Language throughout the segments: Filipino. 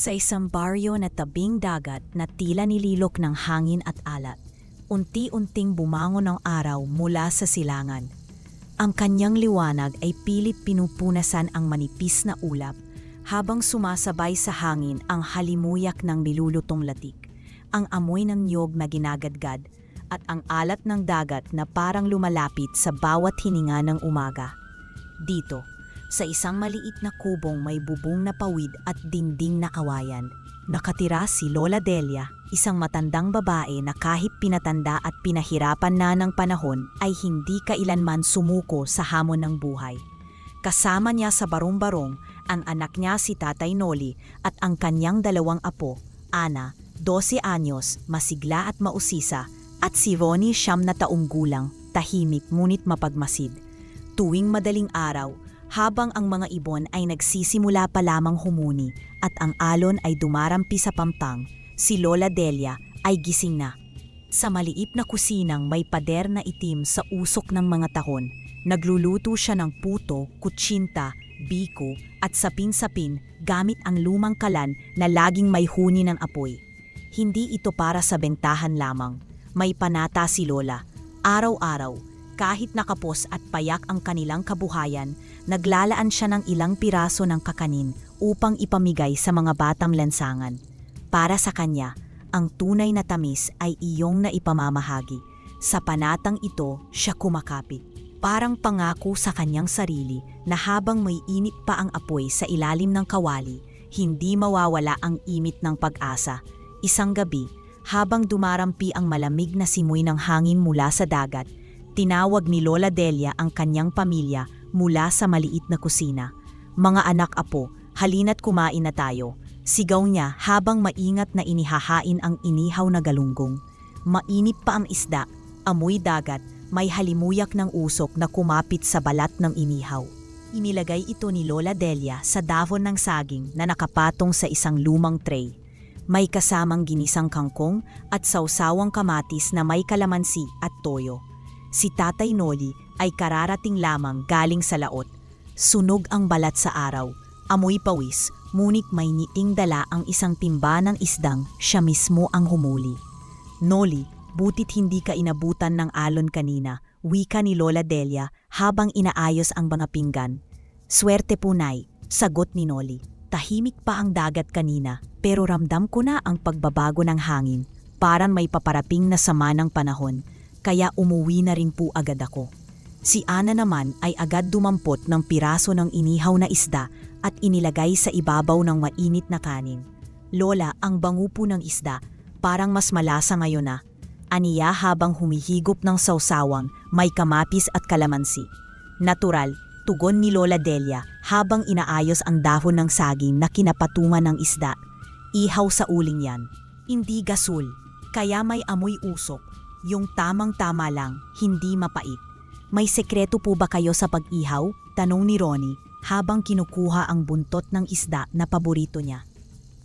Sa isang baryo na tabing dagat na tila nililok ng hangin at alat, unti-unting bumangon ang araw mula sa silangan. Ang kanyang liwanag ay pilit pinupunasan ang manipis na ulap habang sumasabay sa hangin ang halimuyak ng nilulutong latik, ang amoy ng niyog na ginagadgad at ang alat ng dagat na parang lumalapit sa bawat hininga ng umaga. Dito, sa isang maliit na kubong may bubong na pawid at dingding na kawayan, nakatira si Lola Delia, isang matandang babae na kahit pinatanda at pinahirapan na ng panahon ay hindi kailanman sumuko sa hamon ng buhay. Kasama niya sa barong-barong ang anak niya si Tatay Noli at ang kanyang dalawang apo, Ana, 12 anyos, masigla at mausisa, at si Ronnie 9 na taong gulang, tahimik ngunit mapagmasid. Tuwing madaling araw, habang ang mga ibon ay nagsisimula pa lamang humuni at ang alon ay dumarampi sa pampang, si Lola Delia ay gising na. Sa maliit na kusinang may pader na itim sa usok ng mga tahon, nagluluto siya ng puto, kutsinta, biko at sapin-sapin gamit ang lumang kalan na laging may huni ng apoy. Hindi ito para sa bentahan lamang. May panata si Lola. Araw-araw, kahit nakapos at payak ang kanilang kabuhayan, naglalaan siya ng ilang piraso ng kakanin upang ipamigay sa mga batang lansangan. Para sa kanya, ang tunay na tamis ay iyong naipamamahagi. Sa panatang ito, siya kumakapit. Parang pangako sa kanyang sarili na habang may init pa ang apoy sa ilalim ng kawali, hindi mawawala ang imit ng pag-asa. Isang gabi, habang dumarampi ang malamig na simoy ng hangin mula sa dagat, tinawag ni Lola Delia ang kanyang pamilya mula sa maliit na kusina. "Mga anak-apo, halina't kumain na tayo," sigaw niya habang maingat na inihahain ang inihaw na galunggong. Mainit pa ang isda, amoy dagat, may halimuyak ng usok na kumapit sa balat ng inihaw. Inilagay ito ni Lola Delia sa dahon ng saging na nakapatong sa isang lumang tray. May kasamang ginisang kangkong at sausawang kamatis na may kalamansi at toyo. Si Tatay Noli ay kararating lamang galing sa laot. Sunog ang balat sa araw, amoy pawis, ngunit may ngiting dala ang isang timba ng isdang siya mismo ang humuli. "Noli, butit hindi ka inabutan ng alon kanina," wika ni Lola Delia habang inaayos ang mga pinggan. "Swerte po, Nay," sagot ni Noli. "Tahimik pa ang dagat kanina, pero ramdam ko na ang pagbabago ng hangin. Parang may paparaping na sama ng panahon. Kaya umuwi na rin po agad ako." Si Ana naman ay agad dumampot ng piraso ng inihaw na isda at inilagay sa ibabaw ng mainit na kanin. "Lola, ang bango po ng isda, parang mas malasa ngayon na," aniya habang humihigop ng sausawang may kamatis at kalamansi. "Natural," tugon ni Lola Delia habang inaayos ang dahon ng saging na kinapatungan ng isda. "Ihaw sa uling yan. Hindi gasol, kaya may amoy usok. Yung tamang-tama lang, hindi mapait." "May sekreto po ba kayo sa pag-ihaw?" tanong ni Ronnie habang kinukuha ang buntot ng isda na paborito niya.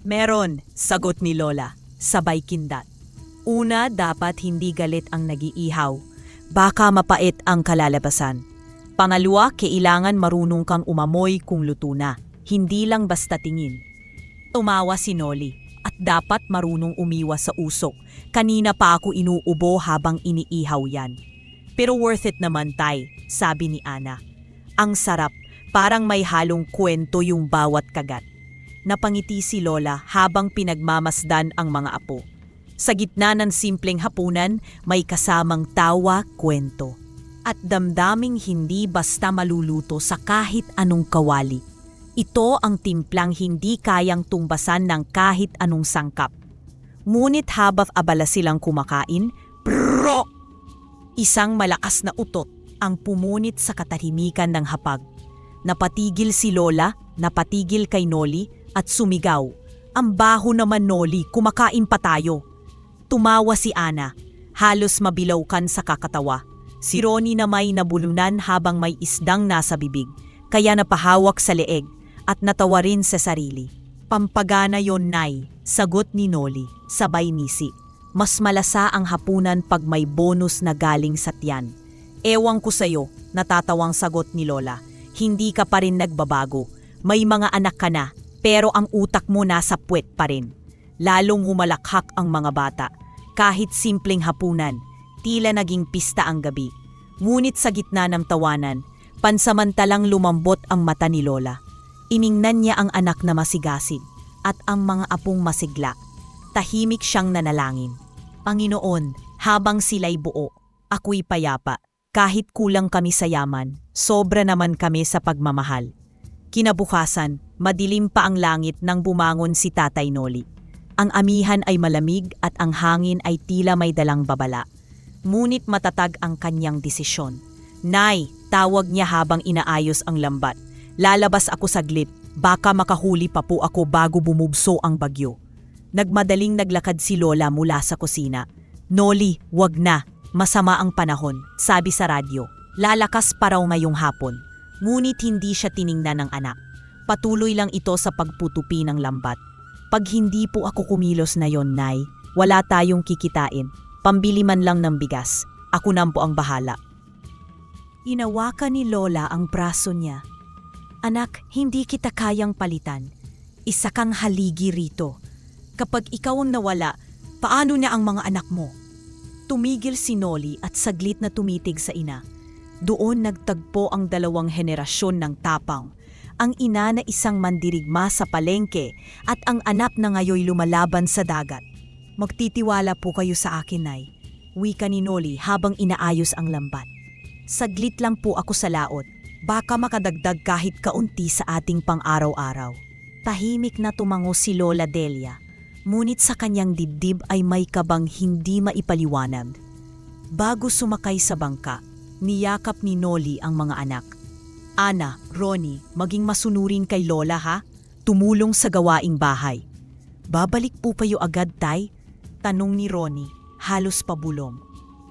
"Meron," sagot ni Lola, sabay kindat. "Una, dapat hindi galit ang nag-iihaw. Baka mapait ang kalalabasan. Pangalawa, kailangan marunong kang umamoy kung luto na, hindi lang basta tingin." Tumawa si Noli. "At dapat marunong umiwas sa usok. Kanina pa ako inuubo habang iniihaw yan." "Pero worth it naman, Tay," sabi ni Ana. "Ang sarap, parang may halong kwento yung bawat kagat." Napangiti si Lola habang pinagmamasdan ang mga apo. Sa gitna ng simpleng hapunan, may kasamang tawa, kwento, at damdaming hindi basta maluluto sa kahit anong kawali. Ito ang timplang hindi kayang tumbasan ng kahit anong sangkap. Ngunit habang abala silang kumakain, prrrro! Isang malakas na utot ang pumunit sa katahimikan ng hapag. Napatigil si Lola, napatigil kay Noli at sumigaw, "Ang baho naman, Noli, kumakain pa tayo." Tumawa si Ana, halos mabilawkan sa kakatawa. Si Ronnie na may nabulunan habang may isdang nasa bibig, kaya napahawak sa leeg at natawa rin sa sarili. "Pampagana yon, Nay," sagot ni Noli, sabay ngisi. "Mas malasa ang hapunan pag may bonus na galing sa tiyan." "Ewan ko sa'yo," natatawang sagot ni Lola. "Hindi ka pa rin nagbabago. May mga anak ka na, pero ang utak mo nasa puwet pa rin. Lalong humalakhak ang mga bata. Kahit simpleng hapunan, tila naging pista ang gabi. Ngunit sa gitna ng tawanan, pansamantalang lumambot ang mata ni Lola. Iningnan niya ang anak na masigasig at ang mga apong masigla. Tahimik siyang nanalangin. Panginoon, habang sila'y buo, ako'y payapa. Kahit kulang kami sa yaman, sobra naman kami sa pagmamahal. Kinabukasan, madilim pa ang langit nang bumangon si Tatay Noli. Ang amihan ay malamig at ang hangin ay tila may dalang babala. Ngunit matatag ang kanyang desisyon. Nay, tawag niya habang inaayos ang lambat. Lalabas ako saglit, baka makahuli pa po ako bago bumugso ang bagyo. Nagmadaling naglakad si Lola mula sa kusina. Noli, wag na. Masama ang panahon, sabi sa radyo. Lalakas pa raw ngayong hapon. Ngunit hindi siya tiningnan ng anak. Patuloy lang ito sa pagputupi ng lambat. Pag hindi po ako kumilos na yon, Nay, wala tayong kikitain. Pambili man lang ng bigas. Ako na po ang bahala. Inawakan ni Lola ang braso niya. Anak, hindi kita kayang palitan. Isa kang haligi rito. Kapag ikaw ang nawala, paano na ang mga anak mo? Tumigil si Noli at saglit na tumitig sa ina. Doon nagtagpo ang dalawang henerasyon ng tapang. Ang ina na isang mandirigma sa palengke at ang anak na ngayoy lumalaban sa dagat. Magtitiwala po kayo sa akin, Nay. Wika ni Noli habang inaayos ang lambat. Saglit lang po ako sa laot. Baka makadagdag kahit kaunti sa ating pang-araw-araw. Tahimik na tumango si Lola Delia. Ngunit sa kanyang dibdib ay may kabang hindi maipaliwanag. Bago sumakay sa bangka, niyakap ni Noli ang mga anak. Ana, Ronnie, maging masunurin kay Lola ha? Tumulong sa gawaing bahay. Babalik po kayo agad, Tay? Tanong ni Ronnie, halos pabulong.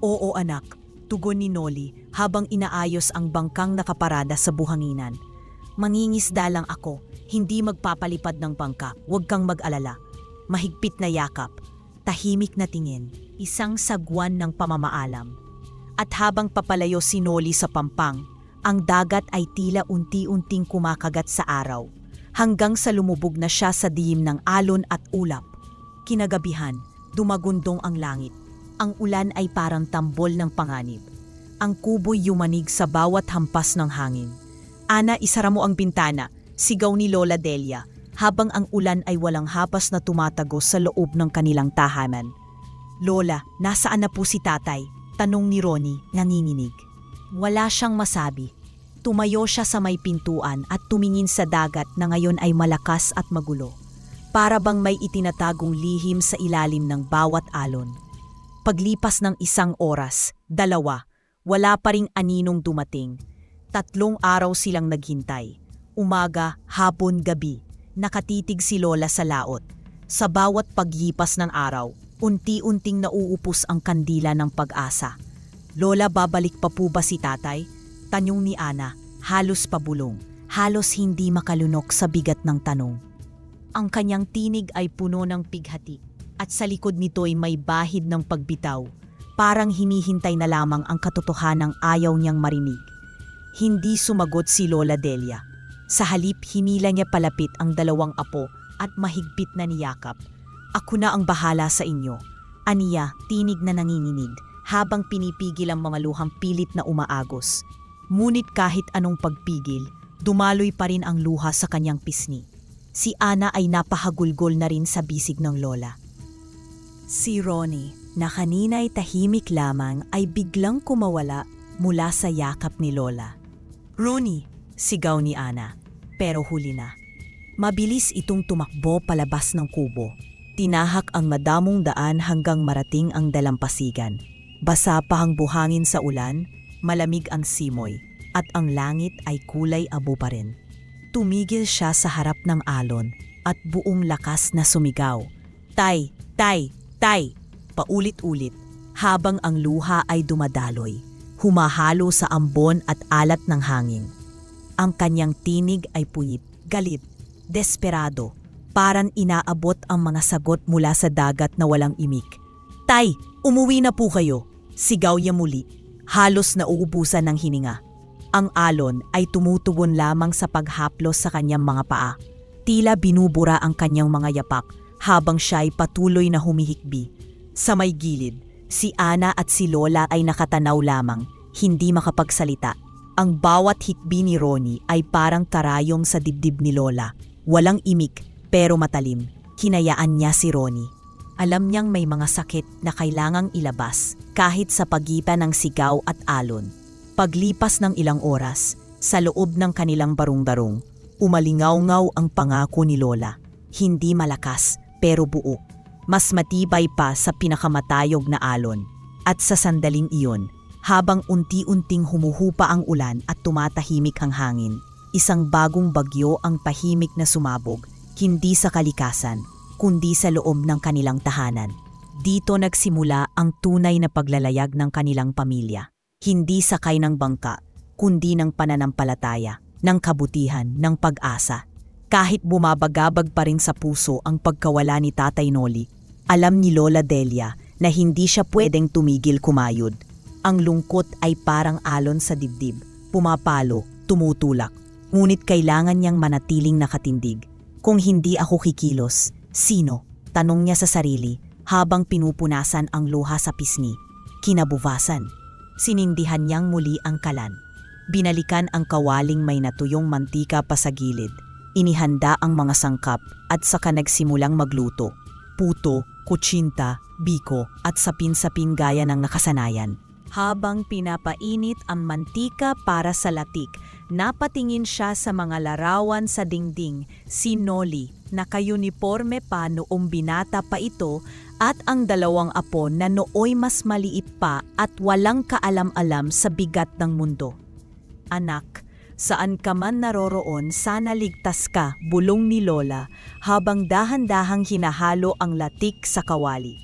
Oo anak, tugon ni Noli habang inaayos ang bangkang nakaparada sa buhanginan. Mangingisda lang ako, hindi magpapalipad ng bangka, huwag kang mag-alala. Mahigpit na yakap, tahimik na tingin, isang sagwan ng pamamaalam. At habang papalayo si Noli sa pampang, ang dagat ay tila unti-unting kumakagat sa araw, hanggang sa lumubog na siya sa dihim ng alon at ulap. Kinagabihan, dumagundong ang langit. Ang ulan ay parang tambol ng panganib. Ang kubo'y yumanig sa bawat hampas ng hangin. Ana, isara mo ang bintana, sigaw ni Lola Delia, habang ang ulan ay walang hapas na tumatagos sa loob ng kanilang tahanan. Lola, nasaan na po si Tatay? Tanong ni Ronnie, nanginginig. Wala siyang masabi. Tumayo siya sa may pintuan at tumingin sa dagat na ngayon ay malakas at magulo. Para bang may itinatagong lihim sa ilalim ng bawat alon. Paglipas ng 1 oras, 2, wala pa ring aninong dumating. 3 araw silang naghintay. Umaga, hapon, gabi. Nakatitig si Lola sa laot. Sa bawat pagyipas ng araw, unti-unting nauupos ang kandila ng pag-asa. Lola, babalik pa po ba si Tatay? Tanong ni Ana, halos pabulong, halos hindi makalunok sa bigat ng tanong. Ang kanyang tinig ay puno ng pighati at sa likod nito'y may bahid ng pagbitaw. Parang hinihintay na lamang ang katotohanang ayaw niyang marinig. Hindi sumagot si Lola Delia. Sa halip, hinila niya palapit ang 2 apo at mahigpit na niyakap. Ako na ang bahala sa inyo. Aniya, tinig na nanginginig habang pinipigil ang mga luhang pilit na umaagos. Ngunit kahit anong pagpigil, dumaloy pa rin ang luha sa kanyang pisngi. Si Ana ay napahagulgol na rin sa bisig ng Lola. Si Ronnie, na kanina'y tahimik lamang, ay biglang kumawala mula sa yakap ni Lola. Ronnie, sigaw ni Ana, pero huli na. Mabilis itong tumakbo palabas ng kubo. Tinahak ang madamong daan hanggang marating ang dalampasigan. Basa pa ang buhangin sa ulan, malamig ang simoy, at ang langit ay kulay abo pa rin. Tumigil siya sa harap ng alon at buong lakas na sumigaw. Tay! Tay! Tay! Paulit-ulit, habang ang luha ay dumadaloy, humahalo sa ambon at alat ng hangin. Ang kanyang tinig ay puwit, galit, desperado, parang inaabot ang mga sagot mula sa dagat na walang imik. Tay, umuwi na po kayo, sigaw niya muli, halos nauubusan ng hininga. Ang alon ay tumutugon lamang sa paghaplos sa kanyang mga paa. Tila binubura ang kanyang mga yapak habang siya ay patuloy na humihikbi. Sa may gilid, si Ana at si Lola ay nakatanaw lamang, hindi makapagsalita. Ang bawat hikbi ni Ronnie ay parang karayom sa dibdib ni Lola. Walang imik pero matalim. Hinayaan niya si Ronnie. Alam niyang may mga sakit na kailangang ilabas kahit sa pagitan ng sigaw at alon. Paglipas ng ilang oras, sa loob ng kanilang barong-barong, umalingaw-ngaw ang pangako ni Lola. Hindi malakas pero buo. Mas matibay pa sa pinakamatayog na alon. At sa sandaling iyon, habang unti-unting humuhupa ang ulan at tumatahimik ang hangin, isang bagong bagyo ang tahimik na sumabog, hindi sa kalikasan, kundi sa loob ng kanilang tahanan. Dito nagsimula ang tunay na paglalayag ng kanilang pamilya. Hindi sakay ng bangka, kundi ng pananampalataya, ng kabutihan, ng pag-asa. Kahit bumabagabag pa rin sa puso ang pagkawala ni Tatay Noli, alam ni Lola Delia na hindi siya pwedeng tumigil kumayod. Ang lungkot ay parang alon sa dibdib, pumapalo, tumutulak. Ngunit kailangan niyang manatiling nakatindig. Kung hindi ako kikilos, sino? Tanong niya sa sarili habang pinupunasan ang luha sa pisngi. Kinabukasan, sinindihan niyang muli ang kalan. Binalikan ang kawaling may natuyong mantika pa sa gilid. Inihanda ang mga sangkap at saka nagsimulang magluto. Puto, kutsinta, biko at sapin-sapin gaya ng nakasanayan. Habang pinapainit ang mantika para sa latik, napatingin siya sa mga larawan sa dingding. Si Noli, naka-uniforme pa noong binata pa ito, at ang dalawang apo na nooy mas maliit pa at walang kaalam-alam sa bigat ng mundo. Anak, saan ka man naroroon, sana ligtas ka, bulong ni Lola habang dahan-dahang hinahalo ang latik sa kawali.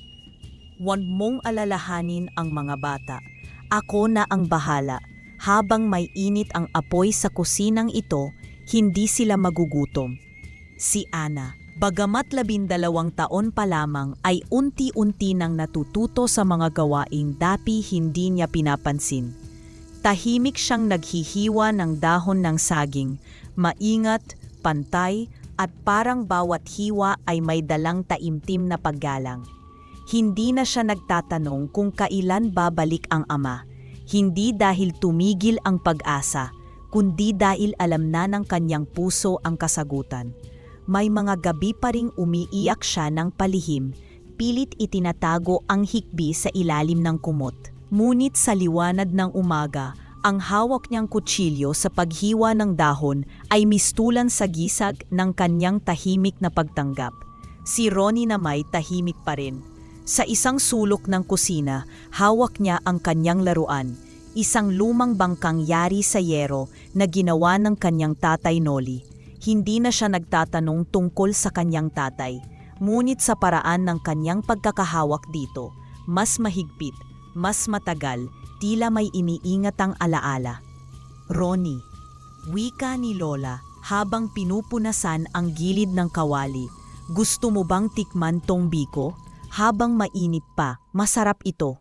Huwag mong alalahanin ang mga bata. Ako na ang bahala. Habang may init ang apoy sa kusinang ito, hindi sila magugutom. Si Ana, bagamat 12 taon pa lamang, ay unti-unti nang natututo sa mga gawaing dati hindi niya pinapansin. Tahimik siyang naghihiwa ng dahon ng saging, maingat, pantay, at parang bawat hiwa ay may dalang taimtim na paggalang. Hindi na siya nagtatanong kung kailan babalik ang ama, hindi dahil tumigil ang pag-asa, kundi dahil alam na ng kanyang puso ang kasagutan. May mga gabi pa ring umiiyak siya ng palihim, pilit itinatago ang hikbi sa ilalim ng kumot. Ngunit sa liwanag ng umaga, ang hawak niyang kutsilyo sa paghiwa ng dahon ay mistulan sa gisag ng kanyang tahimik na pagtanggap. Si Ronnie na may tahimik pa rin. Sa isang sulok ng kusina, hawak niya ang kanyang laruan, isang lumang bangkang yari sa yero na ginawa ng kanyang tatay Noli. Hindi na siya nagtatanong tungkol sa kanyang tatay, ngunit sa paraan ng kanyang pagkakahawak dito, mas mahigpit, mas matagal, tila may iniingatang alaala. Ronnie, wika ni Lola habang pinupunasan ang gilid ng kawali. Gusto mo bang tikman tong biko? Habang mainit pa, masarap ito.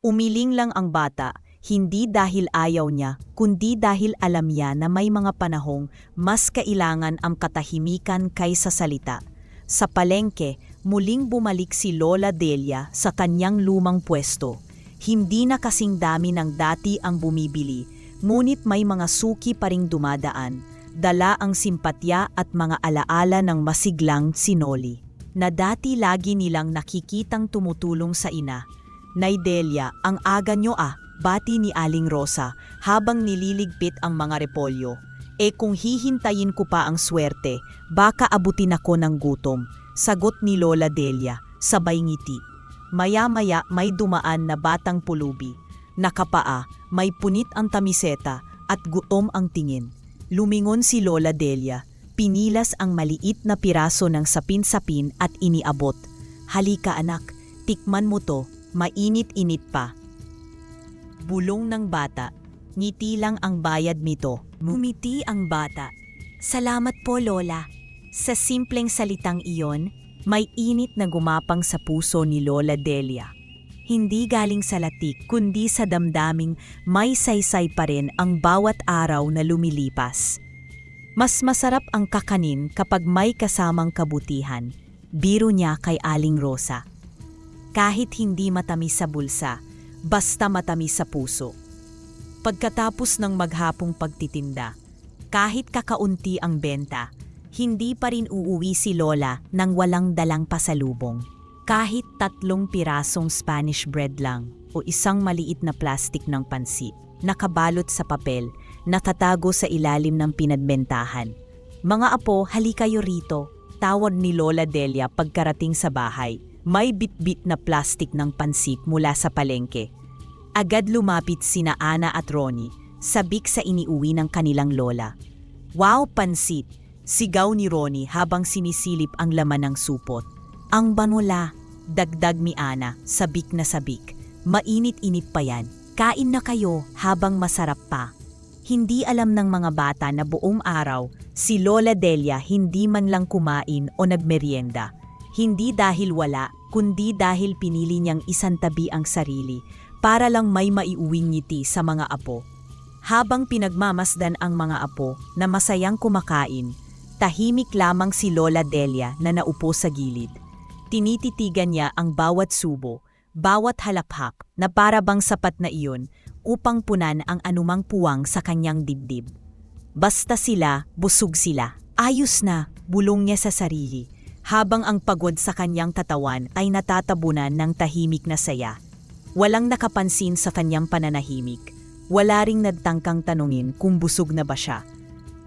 Umiling lang ang bata, hindi dahil ayaw niya, kundi dahil alam niya na may mga panahong mas kailangan ang katahimikan kaysa salita. Sa palengke, muling bumalik si Lola Delia sa kanyang lumang pwesto. Hindi na kasing dami ng dati ang bumibili, ngunit may mga suki pa ring dumadaan, dala ang simpatya at mga alaala ng masiglang si Noli, na dati lagi nilang nakikitang tumutulong sa ina. Nay Delia, ang aga nyo bati ni Aling Rosa habang nililigpit ang mga repolyo. Kung hihintayin ko pa ang swerte, baka abutin ako ng gutom, sagot ni Lola Delia, sabay ngiti. Maya-maya may dumaan na batang pulubi. Nakapaa, may punit ang tamiseta at gutom ang tingin. Lumingon si Lola Delia, pinilas ang maliit na piraso ng sapin-sapin at iniabot. Halika anak, tikman mo to, mainit-init pa. Bulong ng bata, ngiti lang ang bayad nito. Ngumiti ang bata. Salamat po Lola. Sa simpleng salitang iyon, may init na gumapang sa puso ni Lola Delia. Hindi galing sa latik kundi sa damdaming may saysay pa rin ang bawat araw na lumilipas. Mas masarap ang kakanin kapag may kasamang kabutihan. Biro niya kay Aling Rosa. Kahit hindi matamis sa bulsa, basta matamis sa puso. Pagkatapos ng maghapong pagtitinda, kahit kakaunti ang benta, hindi pa rin uuwi si Lola nang walang dalang pasalubong. Kahit 3 pirasong Spanish bread lang o isang maliit na plastik ng pansit, nakabalot sa papel, nakatago sa ilalim ng pinadbentahan. "Mga apo, halika kayo rito," tawag ni Lola Delia pagkarating sa bahay. May bitbit na plastik ng pansit mula sa palengke. Agad lumapit sina Ana at Ronnie, sabik sa iniuwi ng kanilang lola. "Wow, pansit!" sigaw ni Ronnie habang sinisilip ang laman ng supot. "Ang banula," dagdag ni Ana, sabik na sabik. "Mainit-init pa yan. Kain na kayo habang masarap pa." Hindi alam ng mga bata na buong araw, si Lola Delia hindi man lang kumain o nagmeryenda. Hindi dahil wala, kundi dahil pinili niyang isantabi ang sarili para lang may maiuwing ngiti sa mga apo. Habang pinagmamasdan ang mga apo na masayang kumakain, tahimik lamang si Lola Delia na naupo sa gilid. Tinititigan niya ang bawat subo, bawat halaphak na para bang sapat na iyon upang punan ang anumang puwang sa kanyang dibdib. Basta sila, busog sila. Ayos na, bulong niya sa sarili, habang ang pagod sa kanyang katawan ay natatabunan ng tahimik na saya. Walang nakapansin sa kanyang pananahimik. Wala ring nagtangkang tanungin kung busog na ba siya.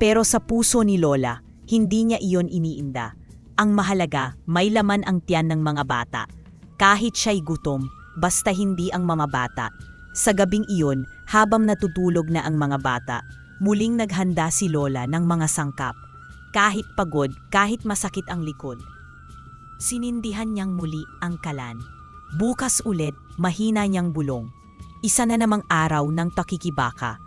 Pero sa puso ni Lola, hindi niya iyon iniinda. Ang mahalaga, may laman ang tiyan ng mga bata. Kahit siya'y gutom, basta hindi ang mga bata. Sa gabing iyon, habang natutulog na ang mga bata, muling naghanda si Lola ng mga sangkap. Kahit pagod, kahit masakit ang likod. Sinindihan niyang muli ang kalan. Bukas ulit, mahina niyang bulong. Isa na namang araw ng pakikibaka.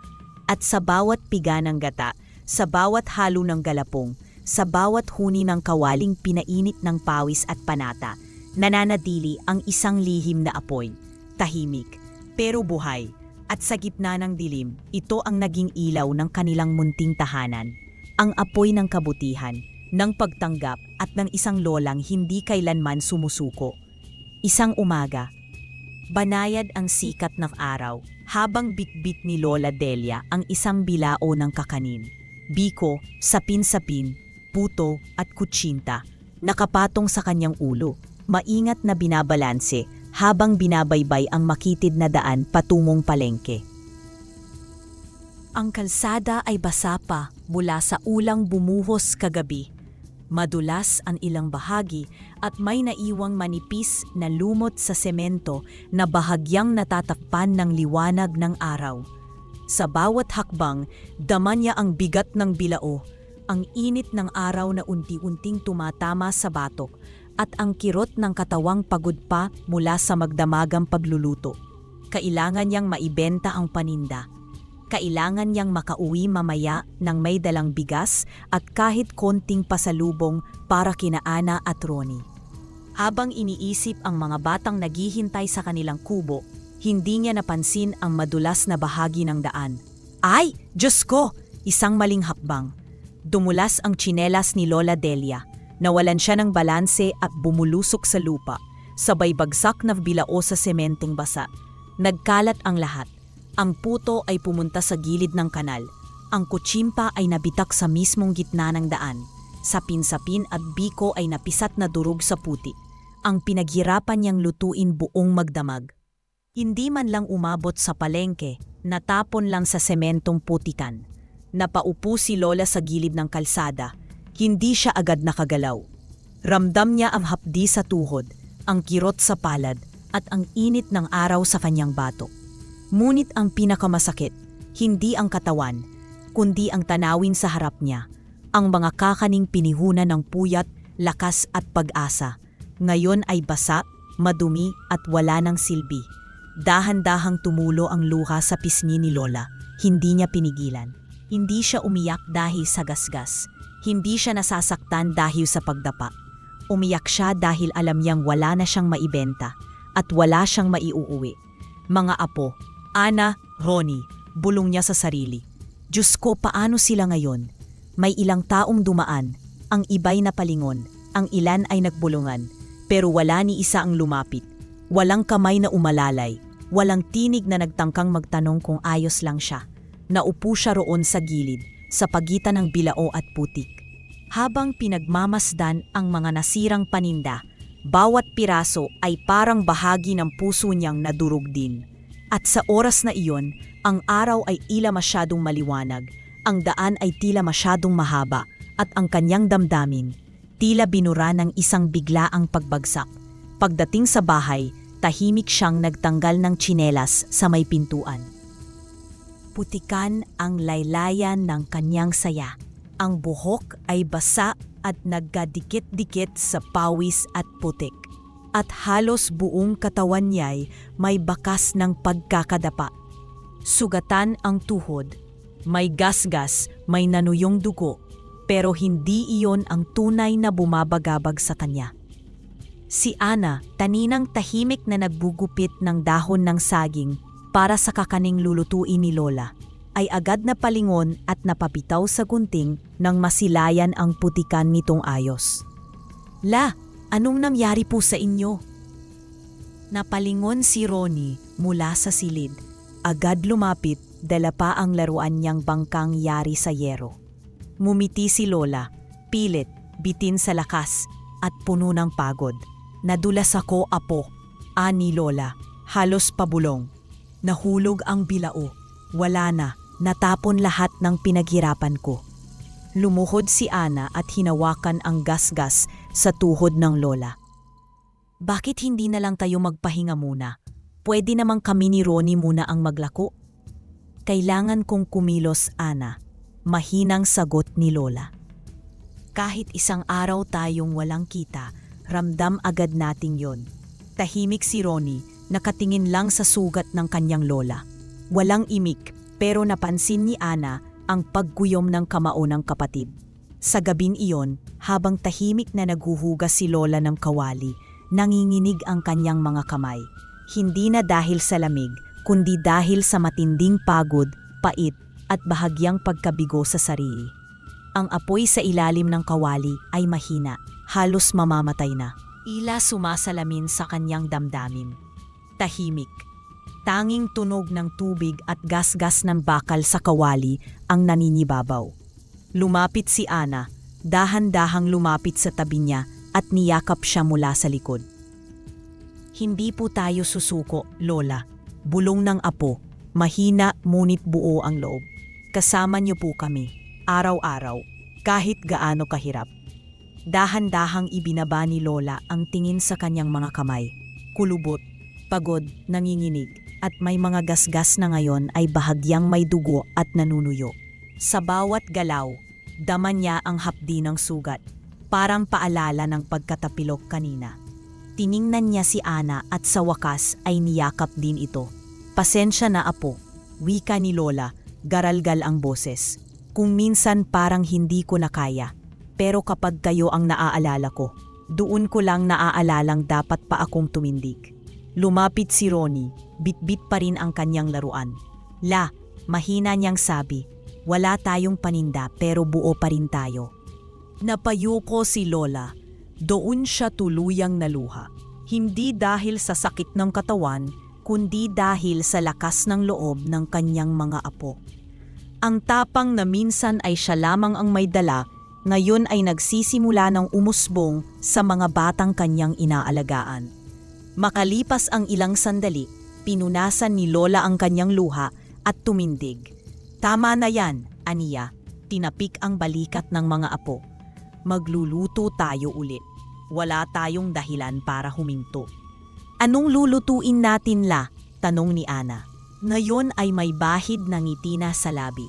At sa bawat piga ng gata, sa bawat halo ng galapong, sa bawat huni ng kawaling pinainit ng pawis at panata, nananatili ang isang lihim na apoy. Tahimik, pero buhay. At sa gitna ng dilim, ito ang naging ilaw ng kanilang munting tahanan. Ang apoy ng kabutihan, ng pagtanggap at ng isang lolang hindi kailanman sumusuko. Isang umaga, banayad ang sikat ng araw habang bitbit ni Lola Delia ang isang bilao ng kakanin. Biko, sapin-sapin, puto at kutsinta, nakapatong sa kanyang ulo, maingat na binabalanse habang binabaybay ang makitid na daan patungong palengke. Ang kalsada ay basa pa mula sa ulang bumuhos kagabi. Madulas ang ilang bahagi at may naiwang manipis na lumot sa semento na bahagyang natatakpan ng liwanag ng araw. Sa bawat hakbang, dama niya ang bigat ng bilao, ang init ng araw na unti-unting tumatama sa batok at ang kirot ng katawang pagod pa mula sa magdamagang pagluluto. Kailangan niyang maibenta ang paninda. Kailangan niyang makauwi mamaya ng may dalang bigas at kahit konting pasalubong para kina Ana at Ronnie. Habang iniisip ang mga batang naghihintay sa kanilang kubo, hindi niya napansin ang madulas na bahagi ng daan. Ay, Diyos ko! Isang maling hakbang. Dumulas ang tsinelas ni Lola Delia. Nawalan siya ng balanse at bumulusok sa lupa. Sabay bagsak na bilao sa sementeng basa. Nagkalat ang lahat. Ang puto ay pumunta sa gilid ng kanal. Ang kutsimpa ay nabitak sa mismong gitna ng daan. Sapin-sapin at biko ay napisat na durog sa puti. Ang pinaghirapan niyang lutuin buong magdamag. Hindi man lang umabot sa palengke, natapon lang sa sementong putikan. Napaupo si Lola sa gilid ng kalsada. Hindi siya agad nakagalaw. Ramdam niya ang hapdi sa tuhod, ang kirot sa palad at ang init ng araw sa kanyang batok. Ngunit ang pinakamasakit, hindi ang katawan, kundi ang tanawin sa harap niya, ang mga kakaning pinihunan ng puyat, lakas at pag-asa. Ngayon ay basa, madumi at wala ng silbi. Dahan-dahang tumulo ang luha sa pisngi ni Lola. Hindi niya pinigilan. Hindi siya umiyak dahil sa gasgas. Hindi siya nasasaktan dahil sa pagdapa. Umiyak siya dahil alam niyang wala na siyang maibenta at wala siyang maiuuwi. Mga apo, Ana, Ronnie, bulong niya sa sarili. Diyos ko, paano sila ngayon? May ilang taong dumaan, ang iba'y napalingon, ang ilan ay nagbulungan, pero wala ni isa ang lumapit. Walang kamay na umalalay, walang tinig na nagtangkang magtanong kung ayos lang siya. Naupo siya roon sa gilid, sa pagitan ng bilao at putik. Habang pinagmamasdan ang mga nasirang paninda, bawat piraso ay parang bahagi ng puso niyang nadurog din. At sa oras na iyon, ang araw ay tila masyadong maliwanag, ang daan ay tila masyadong mahaba, at ang kanyang damdamin, tila binura ng isang biglaang pagbagsak. Pagdating sa bahay, tahimik siyang nagtanggal ng tsinelas sa may pintuan. Putikan ang laylayan ng kanyang saya. Ang buhok ay basa at nagkadikit-dikit sa pawis at putik. At halos buong katawan niya'y may bakas ng pagkakadapa. Sugatan ang tuhod, may gasgas, may nanuyong dugo, pero hindi iyon ang tunay na bumabagabag sa kanya. Si Ana, taninang tahimik na nagbugupit ng dahon ng saging para sa kakaning lulutuin ni Lola, ay agad na palingon at napapitaw sa gunting nang masilayan ang putikan nitong ayos. La, anong nangyari po sa inyo? Napalingon si Ronnie mula sa silid. Agad lumapit, dala pa ang laruan niyang bangkang yari sa yero. Ngumiti si Lola, pilit, bitin sa lakas, at puno ng pagod. Nadulas ako, apo, ani Lola, halos pabulong. Nahulog ang bilao, wala na. Natapon lahat ng pinaghirapan ko. Lumuhod si Ana at hinawakan ang gasgas sa tuhod ng Lola. Bakit hindi na lang tayo magpahinga muna? Pwede namang kami ni Ronnie muna ang maglako. Kailangan kong kumilos, Ana. Mahinang sagot ni Lola. Kahit isang araw tayong walang kita, ramdam agad natin yon. Tahimik si Ronnie, nakatingin lang sa sugat ng kanyang lola. Walang imik, pero napansin ni Ana ang pagguyom ng kamao ng kapatid. Sa gabing iyon, habang tahimik na naghuhugas si Lola ng kawali, nanginginig ang kanyang mga kamay. Hindi na dahil sa lamig, kundi dahil sa matinding pagod, pait, at bahagyang pagkabigo sa sarili. Ang apoy sa ilalim ng kawali ay mahina, halos mamamatay na. Ila sumasalamin sa kanyang damdamin. Tahimik. Tanging tunog ng tubig at gasgas ng bakal sa kawali ang naninibabaw. Lumapit si Ana, dahan-dahang lumapit sa tabi niya at niyakap siya mula sa likod. Hindi po tayo susuko, Lola. Bulong ng apo, mahina ngunit buo ang loob. Kasama niyo po kami, araw-araw, kahit gaano kahirap. Dahan-dahang ibinaba ni Lola ang tingin sa kanyang mga kamay. Kulubot, pagod, nanginginig, at may mga gasgas na ngayon ay bahagyang may dugo at nanunuyo. Sa bawat galaw, dama niya ang hapdi ng sugat, parang paalala ng pagkatapilok kanina. Tiningnan niya si Ana at sa wakas ay niyakap din ito. Pasensya na, apo, wika ni Lola, garalgal ang boses. Kung minsan parang hindi ko na kaya, pero kapag kayo ang naaalala ko, doon ko lang naaalalang dapat pa akong tumindig. Lumapit si Ronnie, bitbit pa rin ang kanyang laruan. La, mahina niyang sabi, wala tayong paninda pero buo pa rin tayo. Napayuko si Lola, doon siya tuluyang naluha. Hindi dahil sa sakit ng katawan, kundi dahil sa lakas ng loob ng kanyang mga apo. Ang tapang na minsan ay siya lamang ang may dala, ngayon ay nagsisimula ng umusbong sa mga batang kanyang inaalagaan. Makalipas ang ilang sandali, pinunasan ni Lola ang kanyang luha at tumindig. Tama na yan, aniya, tinapik ang balikat ng mga apo. Magluluto tayo ulit. Wala tayong dahilan para huminto. Anong lulutuin natin, La? Tanong ni Ana. Ngayon ay may bahid ng ngiti na sa labi.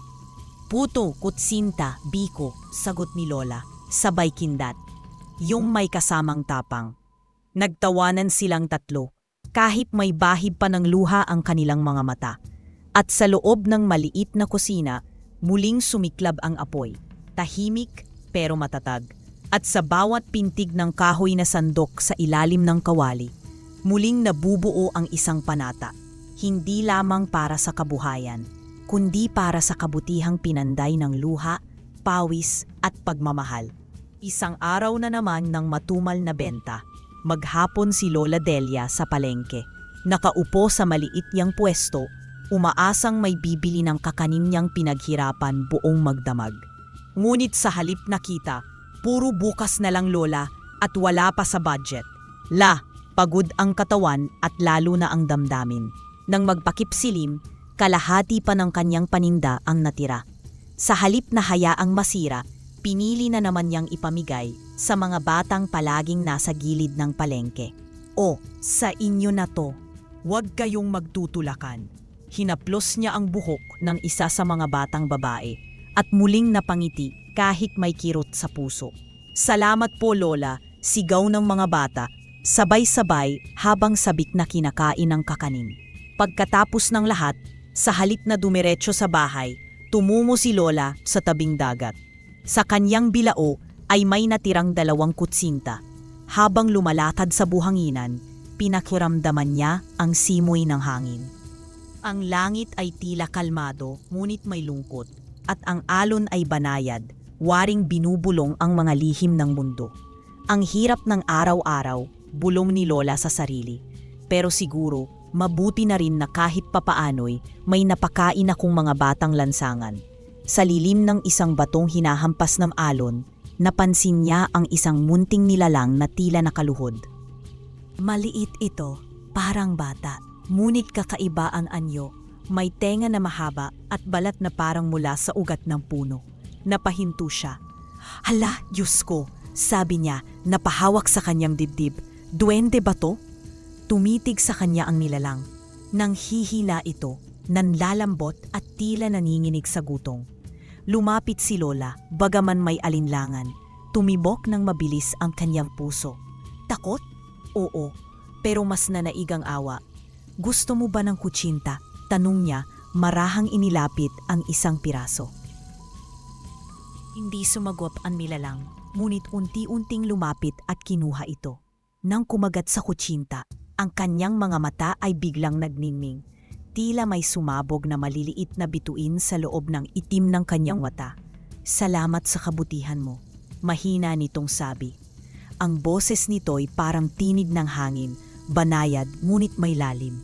Puto, kutsinta, biko, sagot ni Lola, sabay kindat. Yung may kasamang tapang. Nagtawanan silang tatlo, kahit may bahid pa ng luha ang kanilang mga mata. At sa loob ng maliit na kusina, muling sumiklab ang apoy, tahimik pero matatag. At sa bawat pintig ng kahoy na sandok sa ilalim ng kawali, muling nabubuo ang isang panata, hindi lamang para sa kabuhayan, kundi para sa kabutihang pinanday ng luha, pawis at pagmamahal. Isang araw na naman ng matumal na benta. Maghapon si Lola Delia sa palengke. Nakaupo sa maliit niyang pwesto, umaasang may bibili ng kakanin niyang pinaghirapan buong magdamag. Ngunit sa halip na kita, puro bukas na lang lola at wala pa sa budget. Pagod ang katawan at lalo na ang damdamin. Nang magpakipsilim, kalahati pa ng kanyang paninda ang natira. Sa halip na hayaang masira, pinili na naman niyang ipamigay sa mga batang palaging nasa gilid ng palengke. Sa inyo na to. Huwag kayong magtutulakan. Hinaplos niya ang buhok ng isa sa mga batang babae at muling napangiti kahit may kirot sa puso. Salamat po Lola, sigaw ng mga bata, sabay-sabay habang sabik na kinakain ng kakanin. Pagkatapos ng lahat, sa halip na dumiretso sa bahay, tumungo si Lola sa tabing dagat. Sa kanyang bilao ay may natirang 2 kutsinta. Habang lumalakad sa buhanginan, pinakiramdaman niya ang simoy ng hangin. Ang langit ay tila kalmado ngunit may lungkot at ang alon ay banayad, waring binubulong ang mga lihim ng mundo. Ang hirap ng araw-araw, bulong ni Lola sa sarili. Pero siguro, mabuti na rin na kahit papaano'y may napakain akong mga batang lansangan. Sa lilim ng isang batong hinahampas ng alon, napansin niya ang isang munting nilalang na tila nakaluhod. Maliit ito, parang bata, ngunit kakaiba ang anyo. May tenga na mahaba at balat na parang mula sa ugat ng puno. Napahinto siya. Hala, Diyos ko, sabi niya, napahawak sa kanyang dibdib. Duwende ba to? Tumitig sa kanya ang nilalang. Nang hihila ito, nanlalambot at tila naninginig sa gutong. Lumapit si Lola, bagaman may alinlangan. Tumibok ng mabilis ang kanyang puso. Takot? Oo, pero mas nanaigang awa. Gusto mo ba ng kutsinta? Tanong niya, marahang inilapit ang isang piraso. Hindi sumagot ang nilalang, ngunit unti-unting lumapit at kinuha ito. Nang kumagat sa kutsinta, ang kanyang mga mata ay biglang nagningning. Tila may sumabog na maliliit na bituin sa loob ng itim ng kanyang mata. Salamat sa kabutihan mo, mahina nitong sabi. Ang boses nito'y parang tinig ng hangin, banayad ngunit may lalim.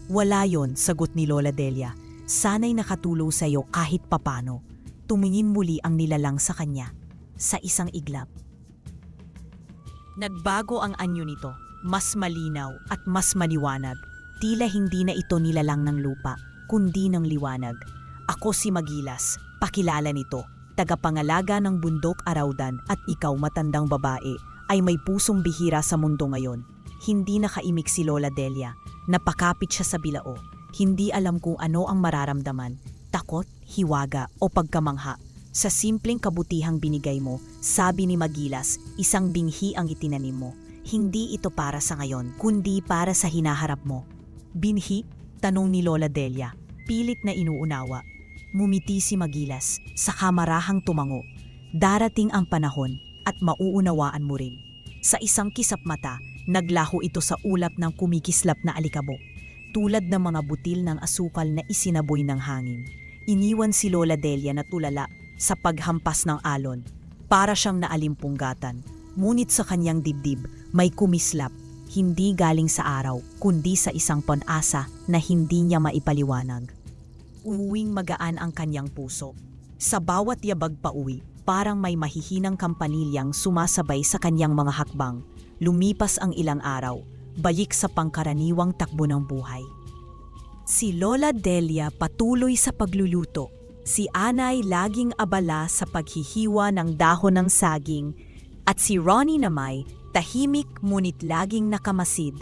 Wala yon, sagot ni Lola Delia. Sana'y nakatulong sa iyo kahit papano. Tumingin muli ang nilalang sa kanya, sa isang iglap. Nagbago ang anyo nito, mas malinaw at mas maliwanag. Tila hindi na ito nilalang ng lupa, kundi ng liwanag. Ako si Magilas, pakilala nito, tagapangalaga ng bundok Araudan at ikaw matandang babae, ay may pusong bihira sa mundo ngayon. Hindi nakaimik si Lola Delia, napakapit siya sa bilao. Hindi alam kung ano ang mararamdaman, takot, hiwaga o pagkamangha. Sa simpleng kabutihang binigay mo, sabi ni Magilas, isang binghi ang itinanim mo. Hindi ito para sa ngayon, kundi para sa hinaharap mo. Binhi? Tanong ni Lola Delia, pilit na inuunawa. Mumiti si Magilas, saka marahang tumango. Darating ang panahon at mauunawaan mo rin. Sa isang kisap mata, naglaho ito sa ulap ng kumikislap na alikabok, tulad ng mga butil ng asukal na isinaboy ng hangin. Iniwan si Lola Delia na tulala sa paghampas ng alon. Para siyang naalimpunggatan, ngunit sa kanyang dibdib may kumislap, hindi galing sa araw, kundi sa isang pag-asa na hindi niya maipaliwanag. Uwing magaan ang kanyang puso. Sa bawat yabag pauwi, parang may mahihinang kampanilyang sumasabay sa kanyang mga hakbang. Lumipas ang ilang araw, balik sa pangkaraniwang takbo ng buhay. Si Lola Delia patuloy sa pagluluto. Si Anay laging abala sa paghihiwa ng dahon ng saging. At si Ronnie namay tahimik ngunit laging nakamasid.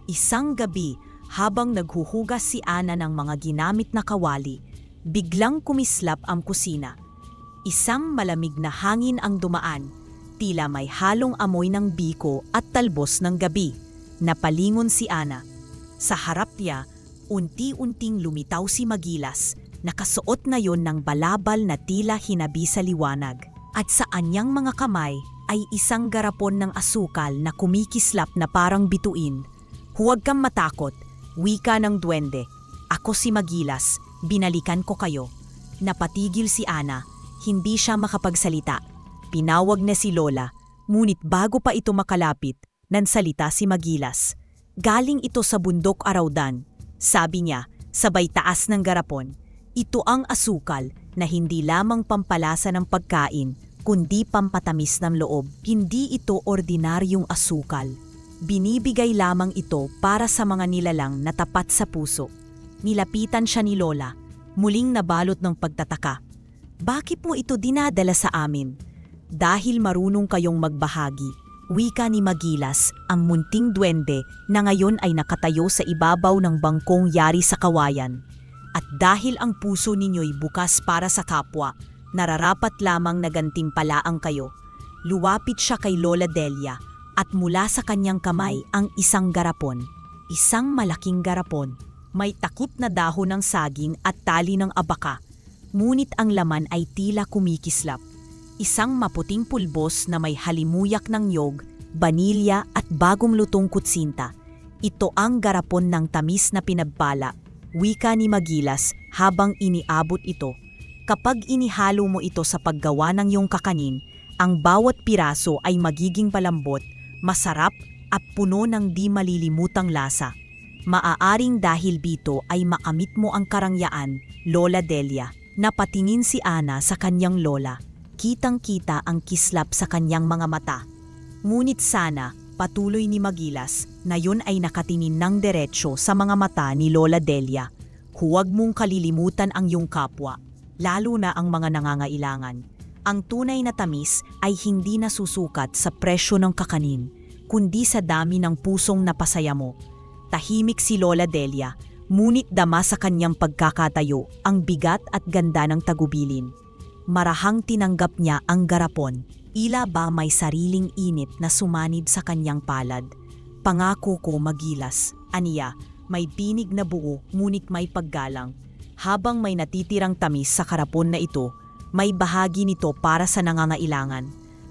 Isang gabi, habang naghuhugas si Ana ng mga ginamit na kawali, biglang kumislap ang kusina. Isang malamig na hangin ang dumaan, tila may halong amoy ng biko at talbos ng gabi. Napalingon si Ana. Sa harap niya, unti-unting lumitaw si Magilas, nakasuot ngayon ng balabal na tila hinabi sa liwanag. At sa anyang mga kamay ay isang garapon ng asukal na kumikislap na parang bituin. Huwag kang matakot, wika ng duwende. Ako si Magilas, binalikan ko kayo. Napatigil si Ana, hindi siya makapagsalita. Pinawag na si Lola, ngunit bago pa ito makalapit, nansalita si Magilas. Galing ito sa bundok Araudan. Sabi niya, sabay taas ng garapon, ito ang asukal na hindi lamang pampalasa ng pagkain, kundi pampatamis ng loob. Hindi ito ordinaryong asukal. Binibigay lamang ito para sa mga nilalang na tapat sa puso. Nilapitan siya ni Lola, muling nabalot ng pagtataka. Bakit mo ito dinadala sa amin? Dahil marunong kayong magbahagi. Wika ni Magilas, ang munting duwende na ngayon ay nakatayo sa ibabaw ng bangkong yari sa kawayan. At dahil ang puso ninyo'y bukas para sa kapwa, nararapat lamang na gantimpalaan kayo. Luwapit siya kay Lola Delia at mula sa kanyang kamay ang isang garapon. Isang malaking garapon. May takip na dahon ng saging at tali ng abaka. Ngunit ang laman ay tila kumikislap. Isang maputing pulbos na may halimuyak ng niyog, banilya at bagong lutong kutsinta. Ito ang garapon ng tamis na pinagpala, wika ni Magilas habang iniabot ito. Kapag inihalo mo ito sa paggawa ng iyong kakanin, ang bawat piraso ay magiging palambot, masarap at puno ng di malilimutang lasa. Maaaring dahil dito ay makamit mo ang karangyaan, Lola Delia. Napatingin si Ana sa kanyang lola. Kitang-kita ang kislap sa kanyang mga mata. Ngunit sana, patuloy ni Magilas, na yun ay nakatingin ng diretsyo sa mga mata ni Lola Delia. Huwag mong kalilimutan ang iyong kapwa, lalo na ang mga nangangailangan. Ang tunay na tamis ay hindi nasusukat sa presyo ng kakanin, kundi sa dami ng pusong napasaya mo. Tahimik si Lola Delia, ngunit dama sa kanyang pagkakatayo ang bigat at ganda ng tagubilin. Marahang tinanggap niya ang garapon. Ila ba may sariling init na sumanib sa kanyang palad? Pangako ko, Magilas, aniya, may pinig na buo ngunit may paggalang. Habang may natitirang tamis sa karapon na ito, may bahagi nito para sa nangangailangan.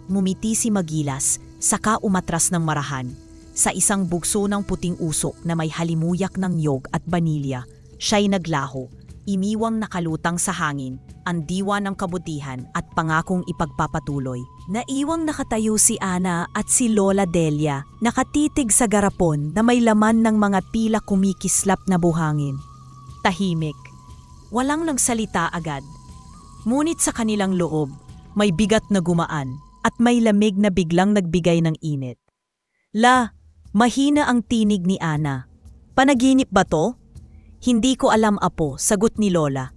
Ngumiti si Magilas, saka umatras ng marahan. Sa isang bugso ng puting usok na may halimuyak ng niyog at banilya, siya'y naglaho, imiwang nakalutang sa hangin, ang diwa ng kabutihan at pangakong ipagpapatuloy. Naiwang nakatayo si Ana at si Lola Delia, nakatitig sa garapon na may laman ng mga tila kumikislap na buhangin. Tahimik. Walang nagsalita agad. Ngunit sa kanilang loob, may bigat na gumaan at may lamig na biglang nagbigay ng init. Mahina ang tinig ni Ana. Panaginip ba to? Hindi ko alam, apo, sagot ni Lola.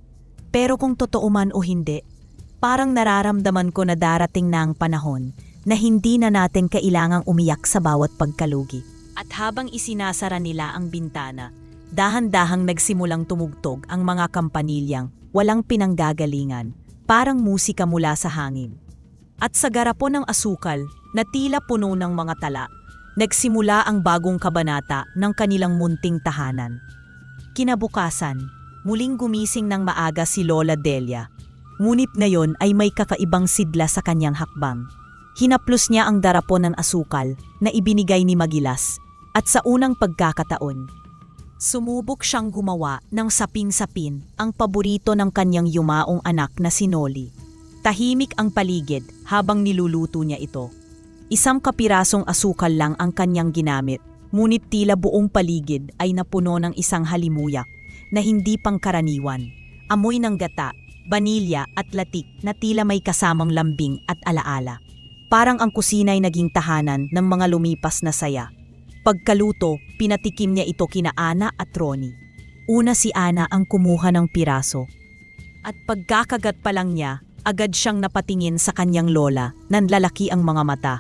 Pero kung totoo man o hindi, parang nararamdaman ko na darating na ang panahon na hindi na natin kailangang umiyak sa bawat pagkalugi. At habang isinasara nila ang bintana, dahan-dahang nagsimulang tumugtog ang mga kampanilyang walang pinanggagalingan, parang musika mula sa hangin. At sa garapon ng asukal na tila puno ng mga tala, nagsimula ang bagong kabanata ng kanilang munting tahanan. Kinabukasan, muling gumising ng maaga si Lola Delia. Ngunit ngayon ay may kakaibang sidla sa kanyang hakbang. Hinaplos niya ang darapon ng asukal na ibinigay ni Magilas at sa unang pagkakataon, sumubok siyang gumawa ng sapin-sapin, ang paborito ng kanyang yumaong anak na si Noli. Tahimik ang paligid habang niluluto niya ito. Isang kapirasong asukal lang ang kanyang ginamit, ngunit tila buong paligid ay napuno ng isang halimuyak na hindi pangkaraniwan. Amoy ng gata, banilya at latik na tila may kasamang lambing at alaala. Parang ang kusina ay naging tahanan ng mga lumipas na saya. Pagkaluto, pinatikim niya ito kina Ana at Ronnie. Una si Ana ang kumuha ng piraso. At pagkakagat pa lang niya, agad siyang napatingin sa kanyang lola, nanlalaki ang mga mata.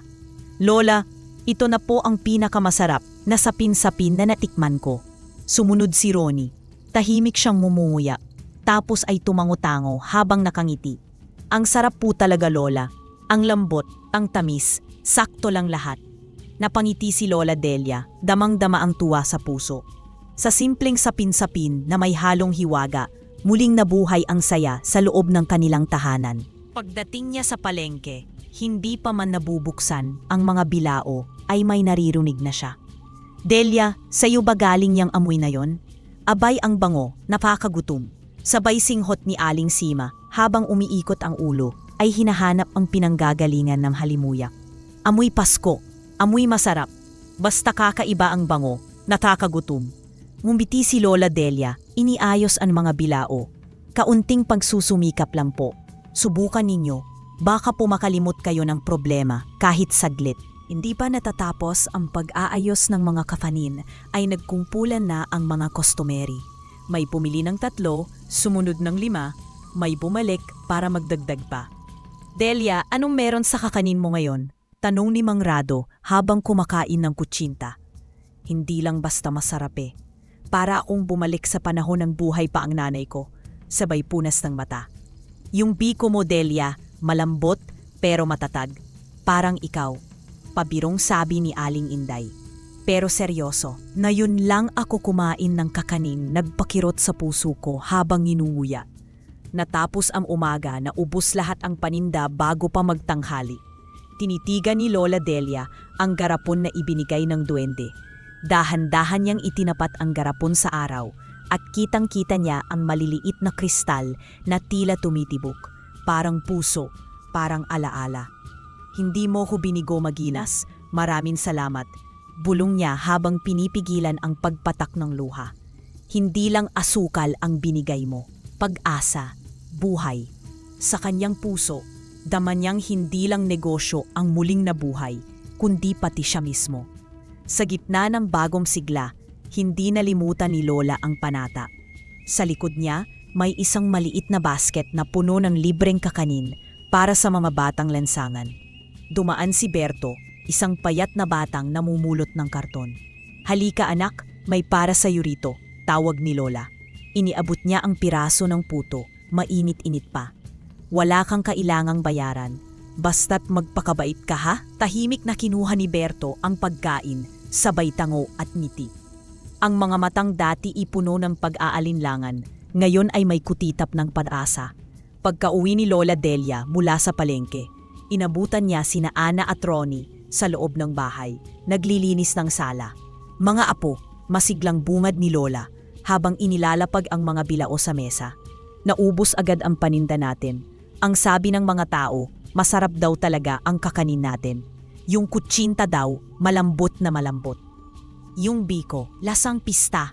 Lola, ito na po ang pinakamasarap na sapin-sapin na natikman ko. Sumunod si Ronnie. Tahimik siyang mumunguya, tapos ay tumango-tango habang nakangiti. Ang sarap po talaga, Lola. Ang lambot, ang tamis, sakto lang lahat. Napangiti si Lola Delia, damang-dama ang tuwa sa puso. Sa simpleng sapin-sapin na may halong hiwaga, muling nabuhay ang saya sa loob ng kanilang tahanan. Pagdating niya sa palengke, hindi pa man nabubuksan ang mga bilao ay may naririnig na siya. Delia, sa'yo ba galing yang amoy na yon? Abay ang bango, napakagutom. Sabay singhot ni Aling Sima habang umiikot ang ulo. ay hinahanap ang pinanggagalingan ng halimuyak. Amoy Pasko, amoy masarap, basta kakaiba ang bango, nakakagutom. Ngumiti si Lola Delia, iniayos ang mga bilao. Kaunting pagsusumikap lang po. Subukan ninyo, baka po makalimot kayo ng problema kahit saglit. Hindi pa natatapos ang pag-aayos ng mga kafanin ay nagkumpulan na ang mga customary. May pumili ng 3, sumunod ng 5, may bumalik para magdagdag pa. Delia, anong meron sa kakanin mo ngayon? Tanong ni Mang Rado habang kumakain ng kutsinta. Hindi lang basta masarap eh. Para akong bumalik sa panahon ng buhay pa ang nanay ko. Sabay punas ng mata. Yung biko mo, Delia, malambot pero matatag. Parang ikaw. Pabirong sabi ni Aling Inday. Pero seryoso, na yun lang ako kumain ng kakanin, nagpakirot sa puso ko habang inunguya. Natapos ang umaga na ubos lahat ang paninda bago pa magtanghali. Tinitigan ni Lola Delia ang garapon na ibinigay ng duwende. Dahan-dahan niyang itinapat ang garapon sa araw at kitang-kita niya ang maliliit na kristal na tila tumitibok, parang puso, parang alaala. Hindi mo ko binigo, Maginas, maraming salamat. Bulong niya habang pinipigilan ang pagpatak ng luha. Hindi lang asukal ang binigay mo, pag-asa, buhay. Sa kanyang puso, dama niyang hindi lang negosyo ang muling nabuhay, kundi pati siya mismo. Sa gitna ng bagong sigla, hindi nalimutan ni Lola ang panata. Sa likod niya, may isang maliit na basket na puno ng libreng kakanin para sa mga batang lansangan. Dumaan si Berto, isang payat na batang namumulot ng karton. Halika anak, may para sa rito, tawag ni Lola. Iniabot niya ang piraso ng puto, mainit-init pa. Wala kang kailangang bayaran. Basta't magpakabait ka ha? Tahimik na kinuha ni Berto ang pagkain, sabay tango at ngiti. Ang mga matang dati ipuno ng pag-aalinlangan, ngayon ay may kutitap ng pag-asa. Pagka-uwi ni Lola Delia mula sa palengke, inabutan niya sina Ana at Ronnie sa loob ng bahay, naglilinis ng sala. Mga apo, masiglang bungad ni Lola habang inilalapag ang mga bilao sa mesa. Naubos agad ang paninda natin. Ang sabi ng mga tao, masarap daw talaga ang kakanin natin. Yung kutsinta daw, malambot na malambot. Yung biko, lasang pista.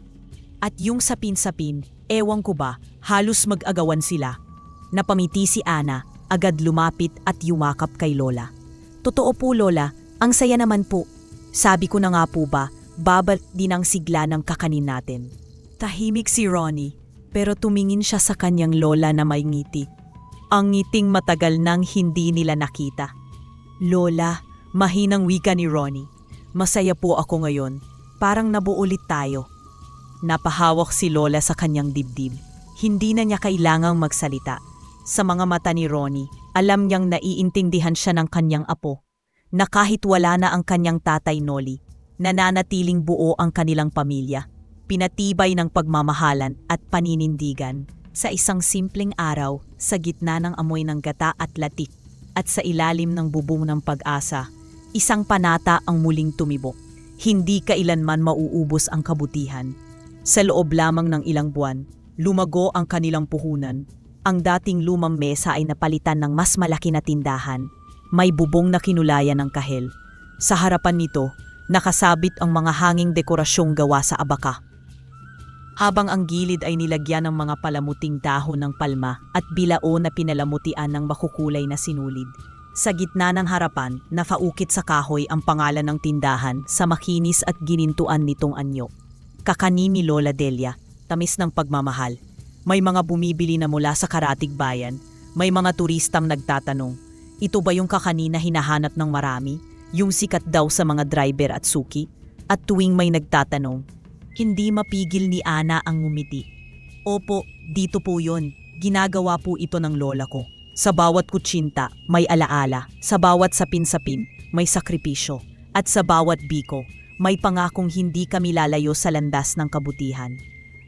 At yung sapin-sapin, ewan ko ba, halos mag-agawan sila. Napamiti si Ana, agad lumapit at yumakap kay Lola. Totoo po Lola, ang saya naman po. Sabi ko na nga po ba, babalik din ang sigla ng kakanin natin. Tahimik si Ronnie, pero tumingin siya sa kanyang lola na may ngiti. Ang ngiting matagal nang hindi nila nakita. Lola, mahinang wika ni Ronnie. Masaya po ako ngayon. Parang nabuulit tayo. Napahawak si Lola sa kanyang dibdib. Hindi na niya kailangang magsalita. Sa mga mata ni Ronnie, alam niyang naiintindihan siya ng kanyang apo. Na kahit wala na ang kanyang tatay Noli, nananatiling buo ang kanilang pamilya. Pinatibay ng pagmamahalan at paninindigan. Sa isang simpleng araw, sa gitna ng amoy ng gata at latik, at sa ilalim ng bubong ng pag-asa, isang panata ang muling tumibok. Hindi kailanman mauubos ang kabutihan. Sa loob lamang ng ilang buwan, lumago ang kanilang puhunan. Ang dating lumang mesa ay napalitan ng mas malaki na tindahan. May bubong na kinulayan ng kahel. Sa harapan nito, nakasabit ang mga hanging dekorasyong gawa sa abaka. Habang ang gilid ay nilagyan ng mga palamuting dahon ng palma at bilao na pinalamutian ng makukulay na sinulid. Sa gitna ng harapan, nakaukit sa kahoy ang pangalan ng tindahan sa makinis at ginintuan nitong anyo. Kakanin ni Lola Delia, tamis ng pagmamahal. May mga bumibili na mula sa karatig bayan. May mga turistang nagtatanong, ito ba yung kakanin na hinahanap ng marami? Yung sikat daw sa mga driver at suki? At tuwing may nagtatanong, hindi mapigil ni Ana ang ngumiti. Opo, dito po yon. Ginagawa po ito ng lola ko. Sa bawat kutsinta, may alaala. Sa bawat sapin-sapin, may sakripisyo. At sa bawat biko, may pangakong hindi kami lalayo sa landas ng kabutihan.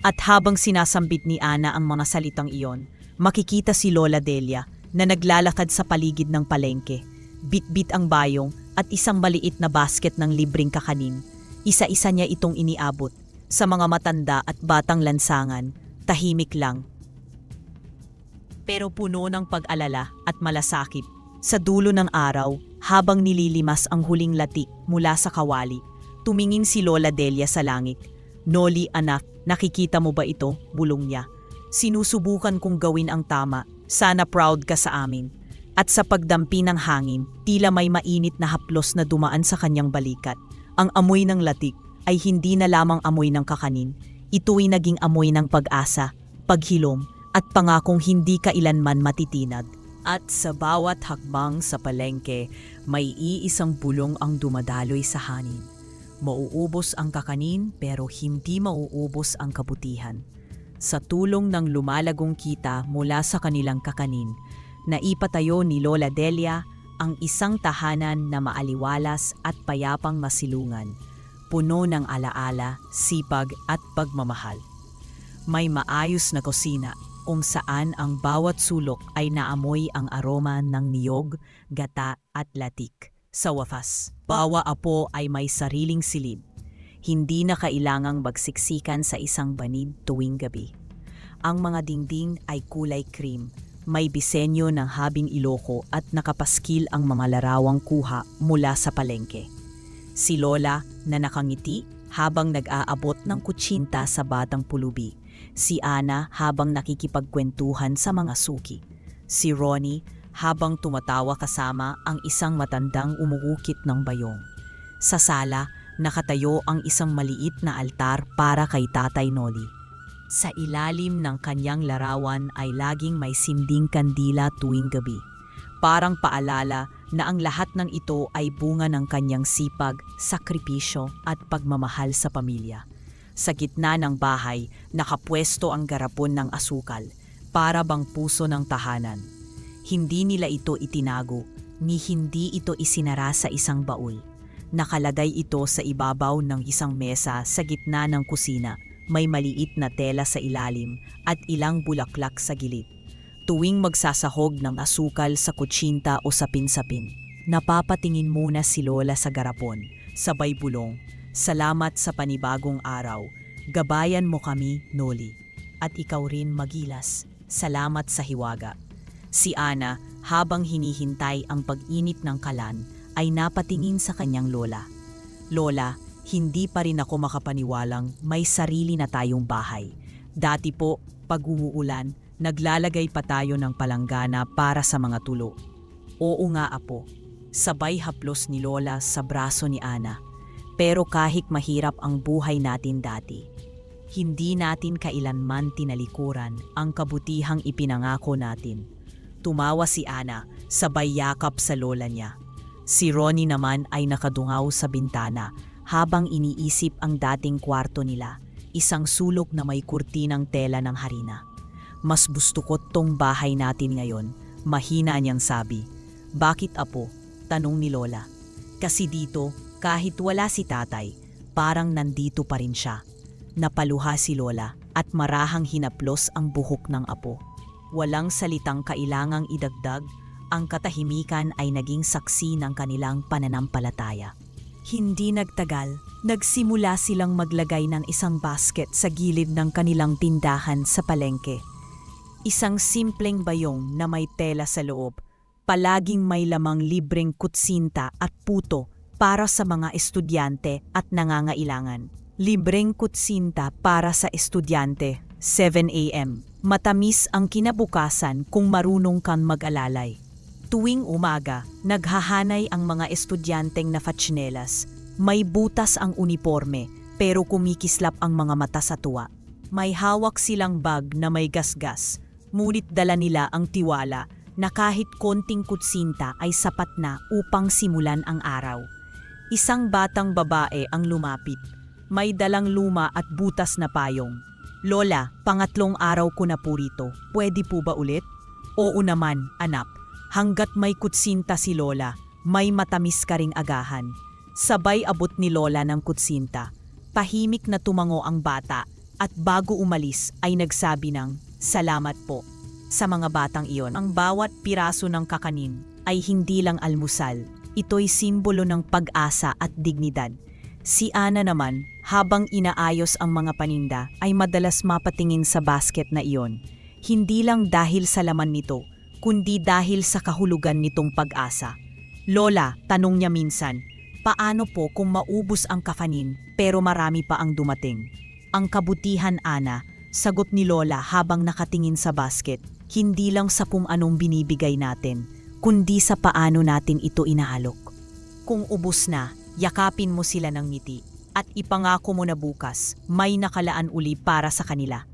At habang sinasambit ni Ana ang mga salitang iyon, makikita si Lola Delia na naglalakad sa paligid ng palengke. Bit-bit ang bayong at isang maliit na basket ng libreng kakanin. Isa-isa niya itong iniabot. Sa mga matanda at batang lansangan, tahimik lang. pero puno ng pag-alala at malasakit. Sa dulo ng araw, habang nililimas ang huling lati mula sa kawali, tumingin si Lola Delia sa langit. "Noli anak, nakikita mo ba ito?" bulong niya. "Sinusubukan kong gawin ang tama. Sana proud ka sa amin." At sa pagdampi ng hangin, tila may mainit na haplos na dumaan sa kanyang balikat. Ang amoy ng latik ay hindi na lamang amoy ng kakanin. Ito'y naging amoy ng pag-asa, paghilom, at pangakong hindi kailanman matitinag. At sa bawat hakbang sa palengke, may iisang bulong ang dumadaloy sa hangin. Mauubos ang kakanin pero hindi mauubos ang kabutihan. Sa tulong ng lumalagong kita mula sa kanilang kakanin, naipatayo ni Lola Delia ang isang tahanan na maaliwalas at payapang masilungan, puno ng alaala, sipag at pagmamahal. May maayos na kusina kung saan ang bawat sulok ay naamoy ang aroma ng niyog, gata at latik. Sa wakas, bawat apo ay may sariling silid. Hindi na kailangang magsiksikan sa isang banid tuwing gabi. Ang mga dingding ay kulay cream, may disenyo ng habing iloko at nakapaskil ang mga larawang kuha mula sa palengke. Si Lola na nakangiti habang nag-aabot ng kutsinta sa batang pulubi. Si Ana habang nakikipagkwentuhan sa mga suki. Si Ronnie habang tumatawa kasama ang isang matandang umuukit ng bayong. Sa sala, nakatayo ang isang maliit na altar para kay Tatay Noli. Sa ilalim ng kanyang larawan ay laging may sinding kandila tuwing gabi. Parang paalala na ang lahat ng ito ay bunga ng kanyang sipag, sakripisyo at pagmamahal sa pamilya. Sa gitna ng bahay, nakapwesto ang garapon ng asukal, para bang puso ng tahanan. Hindi nila ito itinago, ni hindi ito isinara sa isang baul. Nakalagay ito sa ibabaw ng isang mesa sa gitna ng kusina. May maliit na tela sa ilalim at ilang bulaklak sa gilid. Tuwing magsasahog ng asukal sa kutsinta o sapin-sapin, napapatingin muna si Lola sa garapon, sabay bulong, "Salamat sa panibagong araw. Gabayan mo kami, Noli. At ikaw rin, Magilas. Salamat sa hiwaga." Si Ana, habang hinihintay ang pag-init ng kalan, ay napatingin sa kanyang lola. "Lola, hindi pa rin ako makapaniwalang may sarili na tayong bahay. Dati po, pag umuulan, naglalagay pa tayo ng palanggana para sa mga tulo." "Oo nga, apo." Sabay haplos ni Lola sa braso ni Ana. "Pero kahit mahirap ang buhay natin dati, hindi natin kailanman tinalikuran ang kabutihang ipinangako natin." Tumawa si Ana, sabay yakap sa lola niya. Si Ronnie naman ay nakadungaw sa bintana habang iniisip ang dating kwarto nila, isang sulok na may kurtinang tela ng harina. "Mas gusto ko tong bahay natin ngayon," mahina niyang sabi. "Bakit, apo?" tanong ni Lola. "Kasi dito, kahit wala si tatay, parang nandito pa rin siya." Napaluha si Lola at marahang hinaplos ang buhok ng apo. Walang salitang kailangang idagdag, ang katahimikan ay naging saksi ng kanilang pananampalataya. Hindi nagtagal, nagsimula silang maglagay ng isang basket sa gilid ng kanilang tindahan sa palengke. Isang simpleng bayong na may tela sa loob, palaging may lamang libreng kutsinta at puto para sa mga estudyante at nangangailangan. Libreng kutsinta para sa estudyante, 7 a.m. Matamis ang kinabukasan kung marunong kang mag-alalay. Tuwing umaga, naghahanay ang mga estudyanteng na fatsnelas. May butas ang uniforme, pero kumikislap ang mga mata sa tuwa. May hawak silang bag na may gasgas, ngunit dala nila ang tiwala na kahit konting kutsinta ay sapat na upang simulan ang araw. Isang batang babae ang lumapit. May dalang luma at butas na payong. "Lola, pangatlong araw ko na po rito. Pwede po ba ulit?" "Oo naman, anak. Hanggat may kutsinta si Lola, may matamis ka ring agahan." Sabay abot ni Lola ng kutsinta. Tahimik na tumango ang bata at bago umalis ay nagsabi ng, "Salamat po." Sa mga batang iyon, ang bawat piraso ng kakanin ay hindi lang almusal. Ito'y simbolo ng pag-asa at dignidad. Si Ana naman, habang inaayos ang mga paninda, ay madalas mapatingin sa basket na iyon. Hindi lang dahil sa laman nito, kundi dahil sa kahulugan nitong pag-asa. Lola, tanong niya minsan, paano po kung maubos ang kakanin pero marami pa ang dumating? Ang kabutihan, Ana, sagot ni Lola habang nakatingin sa basket, hindi lang sa kung anong binibigay natin, kundi sa paano natin ito inaalok. Kung ubos na, yakapin mo sila ng ngiti at ipangako mo na bukas may nakalaan uli para sa kanila.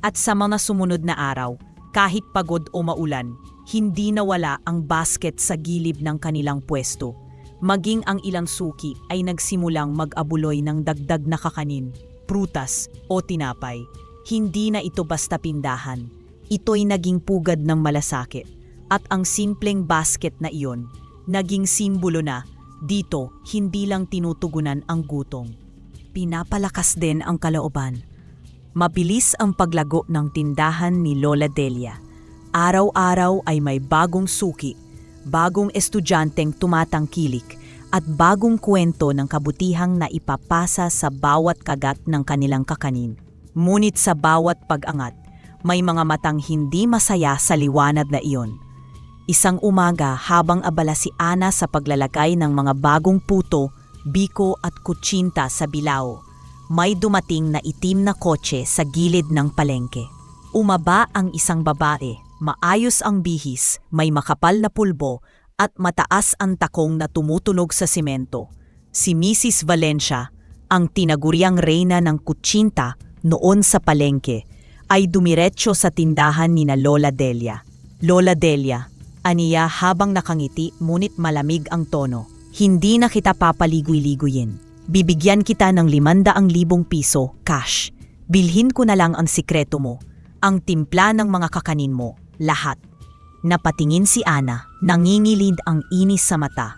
At sa mga sumunod na araw, kahit pagod o maulan, hindi nawala ang basket sa gilid ng kanilang pwesto. Maging ang ilang suki ay nagsimulang mag-abuloy ng dagdag na kakanin, prutas o tinapay. Hindi na ito basta pindahan. Ito'y naging pugad ng malasakit. At ang simpleng basket na iyon, naging simbolo na, dito hindi lang tinutugunan ang gutom. Pinapalakas din ang kalooban. Mabilis ang paglago ng tindahan ni Lola Delia. Araw-araw ay may bagong suki, bagong estudyanteng tumatangkilik, at bagong kwento ng kabutihang na ipapasa sa bawat kagat ng kanilang kakanin. Ngunit sa bawat pag-angat, may mga matang hindi masaya sa liwanag na iyon. Isang umaga habang abala si Ana sa paglalagay ng mga bagong puto, biko at kutsinta sa bilao, may dumating na itim na kotse sa gilid ng palengke. Umaba ang isang babae, maayos ang bihis, may makapal na pulbo at mataas ang takong na tumutunog sa simento. Si Mrs. Valencia, ang tinaguriang reyna ng kutsinta noon sa palengke, ay dumiretso sa tindahan ni na Lola Delia. Lola Delia, aniya habang nakangiti ngunit malamig ang tono. Hindi na kita papaligoy-ligoyin. Bibigyan kita ng 500,000 piso, cash. Bilhin ko na lang ang sikreto mo, ang timpla ng mga kakanin mo, lahat. Napatingin si Ana, nangingilid ang inis sa mata.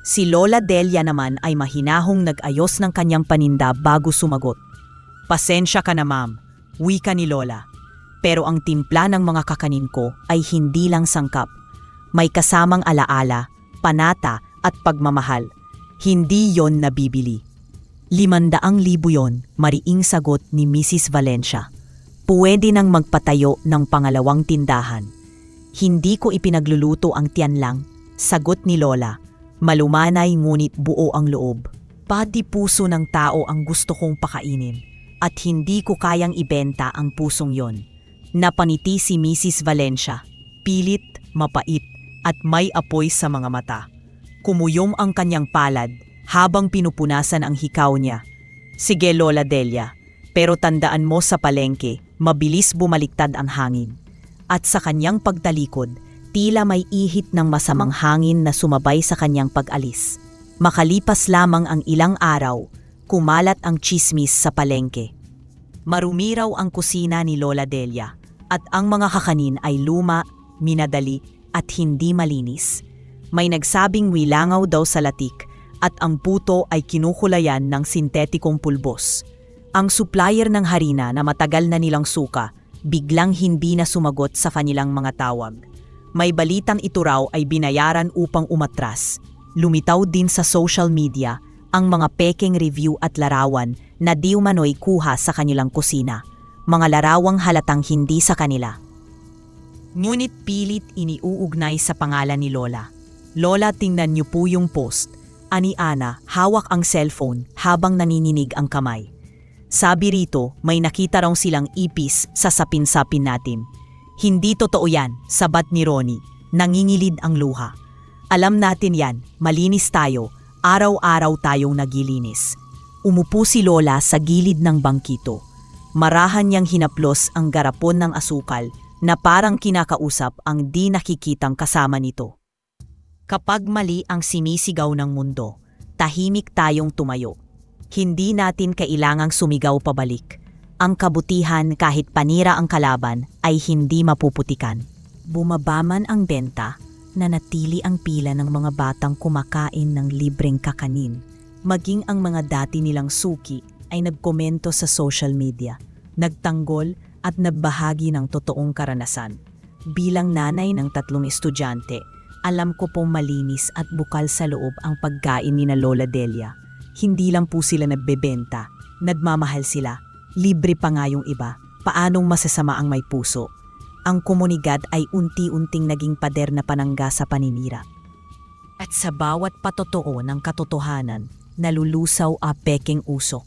Si Lola Delia naman ay mahinahong nag-ayos ng kanyang paninda bago sumagot. Pasensya ka na ma'am, wika ni Lola. Pero ang timpla ng mga kakanin ko ay hindi lang sangkap. May kasamang alaala, panata at pagmamahal. Hindi yon nabibili. 500,000 yon, mariing sagot ni Mrs. Valencia. Pwede nang magpatayo ng pangalawang tindahan. Hindi ko ipinagluluto ang tiyan lang, sagot ni Lola. Malumanay ngunit buo ang loob. Pati puso ng tao ang gusto kong pakainin at hindi ko kayang ibenta ang pusong yon. Napaniti si Mrs. Valencia, pilit, mapait at may apoy sa mga mata. Kumuyom ang kanyang palad habang pinupunasan ang hikaw niya. Sige Lola Delia, pero tandaan mo sa palengke, mabilis bumaliktad ang hangin. At sa kanyang pagtalikod, tila may ihit ng masamang hangin na sumabay sa kanyang pag-alis. Makalipas lamang ang ilang araw, kumalat ang tsismis sa palengke. Marumi raw ang kusina ni Lola Delia at ang mga kakanin ay luma, minadali at hindi malinis. May nagsabing wilangaw daw sa latik at ang puto ay kinukulayan ng sintetikong pulbos. Ang supplier ng harina na matagal na nilang suka, biglang hindi na sumagot sa kanilang mga tawag. May balitang ito raw ay binayaran upang umatras. Lumitaw din sa social media ang mga pekeng review at larawan na di umano'y kuha sa kanilang kusina. Mga larawang halatang hindi sa kanila. Ngunit pilit iniuugnay sa pangalan ni Lola. Lola, tingnan niyo po yung post. Ani Ana, hawak ang cellphone habang nanininig ang kamay. Sabi rito, may nakita raw silang ipis sa sapin-sapin natin. Hindi totoo yan, sabat ni Ronnie. Nangingilid ang luha. Alam natin yan, malinis tayo, araw-araw tayong nagilinis. Umupo si Lola sa gilid ng bangkito. Marahan niyang hinaplos ang garapon ng asukal na parang kinakausap ang di nakikitang kasama nito. Kapag mali ang sinisigaw ng mundo, tahimik tayong tumayo. Hindi natin kailangang sumigaw pabalik. Ang kabutihan kahit panira ang kalaban ay hindi mapuputikan. Bumaba man ang benta, nanatili ang pila ng mga batang kumakain ng libreng kakanin. Maging ang mga dati nilang suki ay nagkomento sa social media, nagtanggol at nagbahagi ng totoong karanasan. Bilang nanay ng 3 estudyante, alam ko pong malinis at bukal sa loob ang pagkain ni na Lola Delia. Hindi lang po sila nagbebenta, nagmamahal sila, libre pa nga yung iba. Paanong masasama ang may puso? Ang komunidad ay unti-unting naging pader na panangga sa paninira. At sa bawat patotoo ng katotohanan, nalulusaw ang peking usok.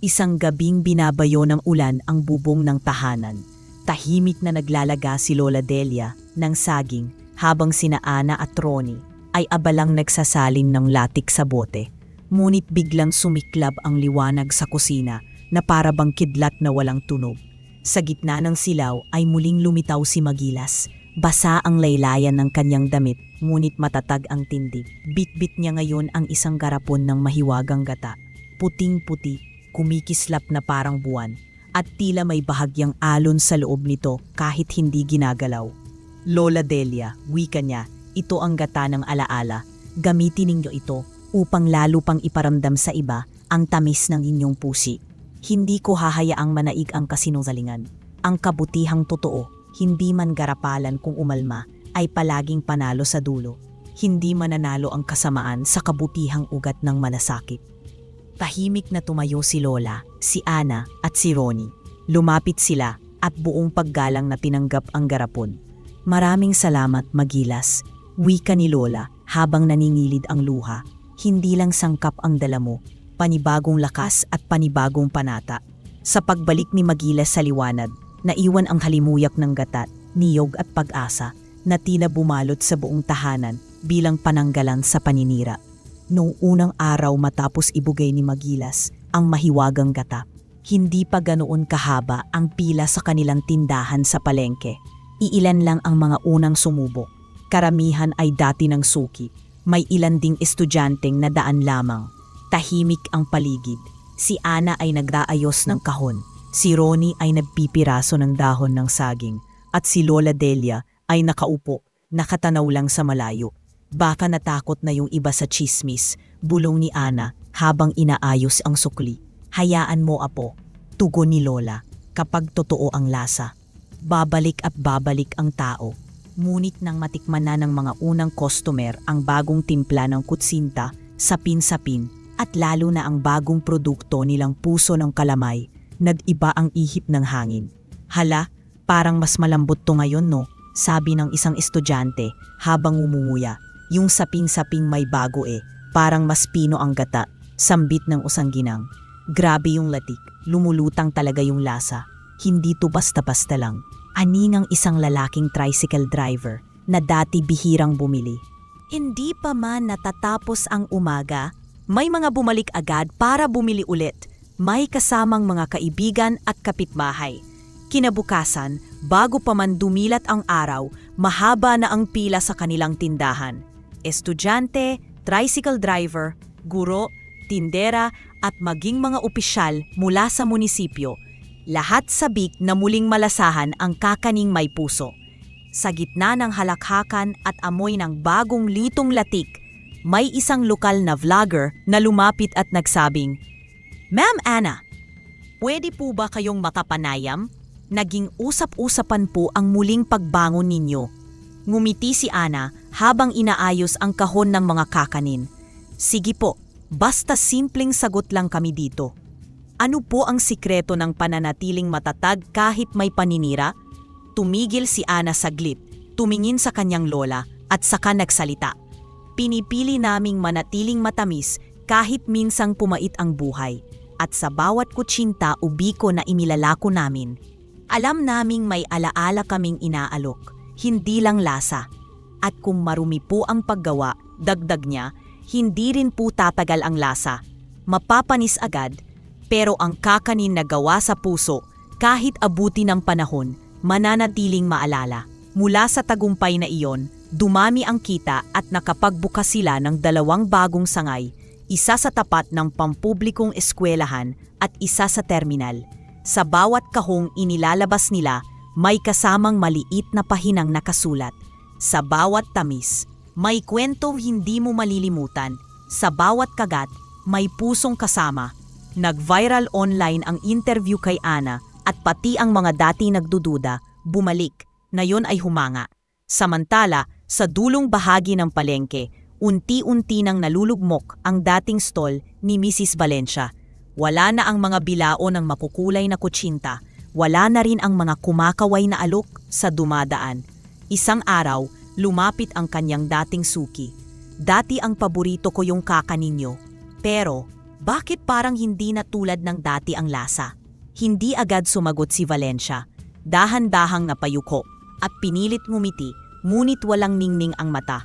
Isang gabing binabayo ng ulan ang bubong ng tahanan. Tahimik na naglalaga si Lola Delia ng saging habang sina Ana at Ronnie ay abalang nagsasalin ng latik sa bote. Ngunit biglang sumiklab ang liwanag sa kusina na parabang kidlat na walang tunog. Sa gitna ng silaw ay muling lumitaw si Magilas. Basa ang laylayan ng kanyang damit, ngunit matatag ang tindig. Bitbit niya ngayon ang isang garapon ng mahiwagang gata. Puting-puti, kumikislap na parang buwan, at tila may bahagyang alon sa loob nito kahit hindi ginagalaw. Lola Delia, wika niya, ito ang gata ng alaala. Gamitin ninyo ito upang lalo pang iparamdam sa iba ang tamis ng inyong pusi. Hindi ko hahayaang manaig ang kasinungalingan. Ang kabutihang totoo, hindi man garapalan kung umalma, ay palaging panalo sa dulo. Hindi mananalo ang kasamaan sa kabutihang ugat ng malasakit. Tahimik na tumayo si Lola, si Ana at si Ronnie. Lumapit sila at buong paggalang na tinanggap ang garapon. Maraming salamat, Magilas, wika ni Lola habang naningilid ang luha. Hindi lang sangkap ang dala mo, panibagong lakas at panibagong panata. Sa pagbalik ni Magilas sa liwanag, naiwan ang halimuyak ng gata, niyog at pag-asa na tila bumalot sa buong tahanan bilang pananggalan sa paninira. Noong unang araw matapos ibugay ni Magilas ang mahiwagang gata, hindi pa ganoon kahaba ang pila sa kanilang tindahan sa palengke. Iilan lang ang mga unang sumubok. Karamihan ay dati ng suki. May ilan ding estudyanteng nadaan lamang. Tahimik ang paligid. Si Ana ay nagdaayos ng kahon. Si Ronnie ay nagpipiraso ng dahon ng saging. At si Lola Delia ay nakaupo, nakatanaw lang sa malayo. Baka natakot na yung iba sa chismis, bulong ni Ana habang inaayos ang sukli. Hayaan mo, apo, tugon ni Lola, kapag totoo ang lasa. Babalik at babalik ang tao. Ngunit nang matikman na ng mga unang customer ang bagong timpla ng kutsinta, sapin-sapin, at lalo na ang bagong produkto nilang puso ng kalamay, nag-iba ang ihip ng hangin. Hala, parang mas malambot to ngayon, no? Sabi ng isang estudyante habang umunguya. Yung saping-saping may bago parang mas pino ang gata, sambit ng usangginang. Grabe yung latik, lumulutang talaga yung lasa. Hindi to basta-basta lang. Aningang isang lalaking tricycle driver na dati bihirang bumili. Hindi pa man natatapos ang umaga, may mga bumalik agad para bumili ulit. May kasamang mga kaibigan at kapitbahay. Kinabukasan, bago pa man dumilat ang araw, mahaba na ang pila sa kanilang tindahan. Estudyante, tricycle driver, guro, tindera at maging mga opisyal mula sa munisipyo. Lahat sabik na muling malasahan ang kakaning may puso. Sa gitna ng halakhakan at amoy ng bagong litong latik, may isang lokal na vlogger na lumapit at nagsabing, "Ma'am Ana, pwede po ba kayong makapanayam?" Naging usap-usapan po ang muling pagbangon ninyo. Ngumiti si Ana habang inaayos ang kahon ng mga kakanin. "Sige po, basta simpleng sagot lang kami dito. Ano po ang sikreto ng pananatiling matatag kahit may paninira?" Tumigil si Ana saglit, tumingin sa kanyang lola at saka nagsalita. "Pinipili naming manatiling matamis kahit minsang pumait ang buhay. At sa bawat kutsinta o biko na imilalako namin, alam naming may alaala kaming inaalok, hindi lang lasa. At kung marumi po ang paggawa," dagdag niya, "hindi rin po tatagal ang lasa. Mapapanis agad, pero ang kakanin na gawa sa puso, kahit abuti ng panahon, mananatiling maalala." Mula sa tagumpay na iyon, dumami ang kita at nakapagbukas sila ng 2 bagong sangay, isa sa tapat ng pampublikong eskwelahan at isa sa terminal. Sa bawat kahong inilalabas nila, may kasamang maliit na pahinang nakasulat. Sa bawat tamis, may kwento hindi mo malilimutan. Sa bawat kagat, may pusong kasama. Nag-viral online ang interview kay Ana at pati ang mga dati nagdududa, bumalik, na yon ay humanga. Samantala, sa dulong bahagi ng palengke, unti-unti nang nalulugmok ang dating stall ni Mrs. Valencia. Wala na ang mga bilao ng makukulay na kutsinta, Wala na rin ang mga kumakaway na alok sa dumadaan. Isang araw, lumapit ang kanyang dating suki. Dati ang paborito ko yung kaka ninyo. Pero, bakit parang hindi na tulad ng dati ang lasa? Hindi agad sumagot si Valencia. Dahan-dahang napayuko at pinilit ngumiti, ngunit walang ningning ang mata.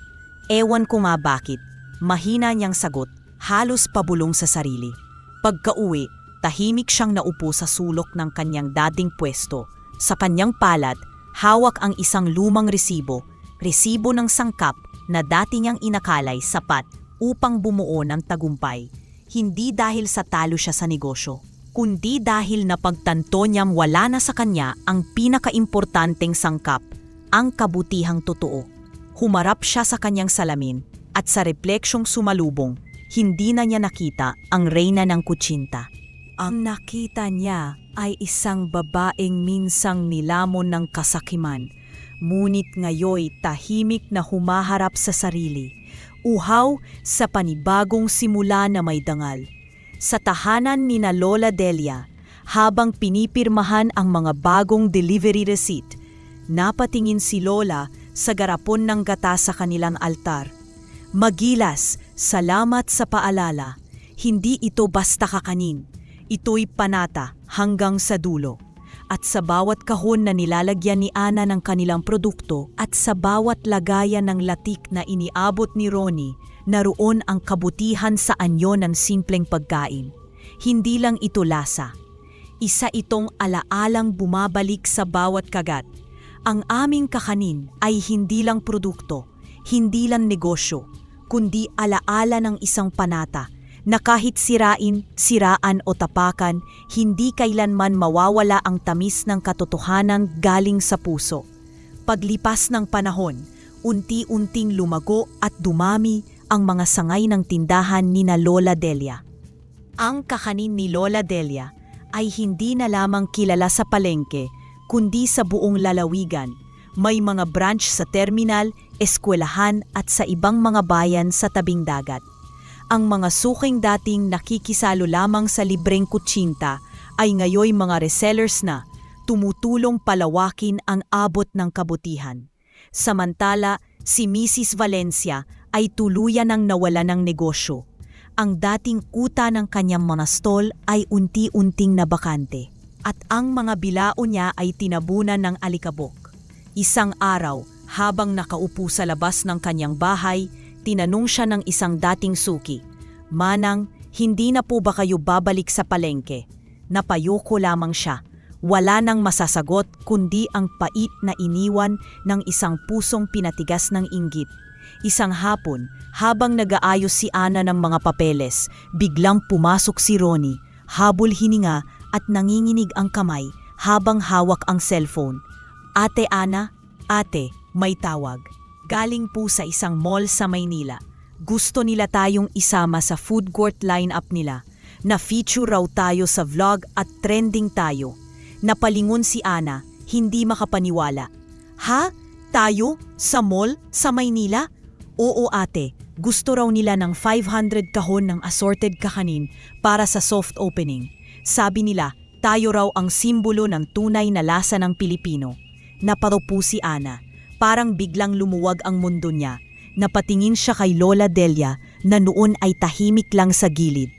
Ewan ko nga bakit. Mahina niyang sagot, halos pabulong sa sarili. Pagka-uwi, tahimik siyang naupo sa sulok ng kanyang dating pwesto. Sa kanyang palad, hawak ang isang lumang resibo ng sangkap na dati niyang inakalay sapat upang bumuo ng tagumpay. Hindi dahil sa talo siya sa negosyo, kundi dahil napagtanto niyang wala na sa kanya ang pinakaimportanteng sangkap, ang kabutihang totoo. Humarap siya sa kanyang salamin at sa refleksyong sumalubong, hindi na niya nakita ang reyna ng kutsinta. Ang nakita niya ay isang babaeng minsang nilamon ng kasakiman, ngunit ngayoy tahimik na humaharap sa sarili, uhaw sa panibagong simula na may dangal. Sa tahanan ni na Lola Delia, habang pinipirmahan ang mga bagong delivery receipt, napatingin si Lola sa garapon ng gata sa kanilang altar. Magilas, salamat sa paalala. Hindi ito basta kakanin. Ito'y panata hanggang sa dulo. At sa bawat kahon na nilalagyan ni Ana ng kanilang produkto at sa bawat lagayan ng latik na iniabot ni Ronnie, naroon ang kabutihan sa anyo ng simpleng pagkain. Hindi lang ito lasa. Isa itong alaalang bumabalik sa bawat kagat. Ang aming kakanin ay hindi lang produkto, hindi lang negosyo, kundi alaala ng isang panata na kahit siraan o tapakan, hindi kailanman mawawala ang tamis ng katotohanan galing sa puso. Paglipas ng panahon, unti-unting lumago at dumami ang mga sangay ng tindahan ni na Lola Delia. Ang kakanin ni Lola Delia ay hindi na lamang kilala sa palengke, kundi sa buong lalawigan. May mga branch sa terminal, eskwelahan at sa ibang mga bayan sa tabing dagat. Ang mga suking dating nakikisalo lamang sa libreng kutsinta ay ngayoy mga resellers na, tumutulong palawakin ang abot ng kabutihan. Samantala, si Mrs. Valencia ay tuluyan ng nawala ng negosyo. Ang dating kuta ng kanyang mga stall ay unti-unting nabakante at ang mga bilao niya ay tinabunan ng alikabok. Isang araw, habang nakaupo sa labas ng kanyang bahay, tinanong siya ng isang dating suki, "Manang, hindi na po ba kayo babalik sa palengke?" Napayoko lamang siya. Wala nang masasagot kundi ang pait na iniwan ng isang pusong pinatigas ng inggit. Isang hapon, habang nag-aayos si Ana ng mga papeles, biglang pumasok si Ronnie, habol hininga at nanginginig ang kamay habang hawak ang cellphone. "Ate Ana, ate, may tawag. Galing po sa isang mall sa Maynila. Gusto nila tayong isama sa food court lineup nila. Na-feature raw tayo sa vlog at trending tayo." Napalingon si Ana, hindi makapaniwala. "Ha? Tayo? Sa mall? Sa Maynila?" "Oo ate, gusto raw nila ng 500 kahon ng assorted kakanin para sa soft opening. Sabi nila, tayo raw ang simbolo ng tunay na lasa ng Pilipino." Naparupo si Ana. Parang biglang lumuwag ang mundo niya. Napatingin siya kay Lola Delia na noon ay tahimik lang sa gilid.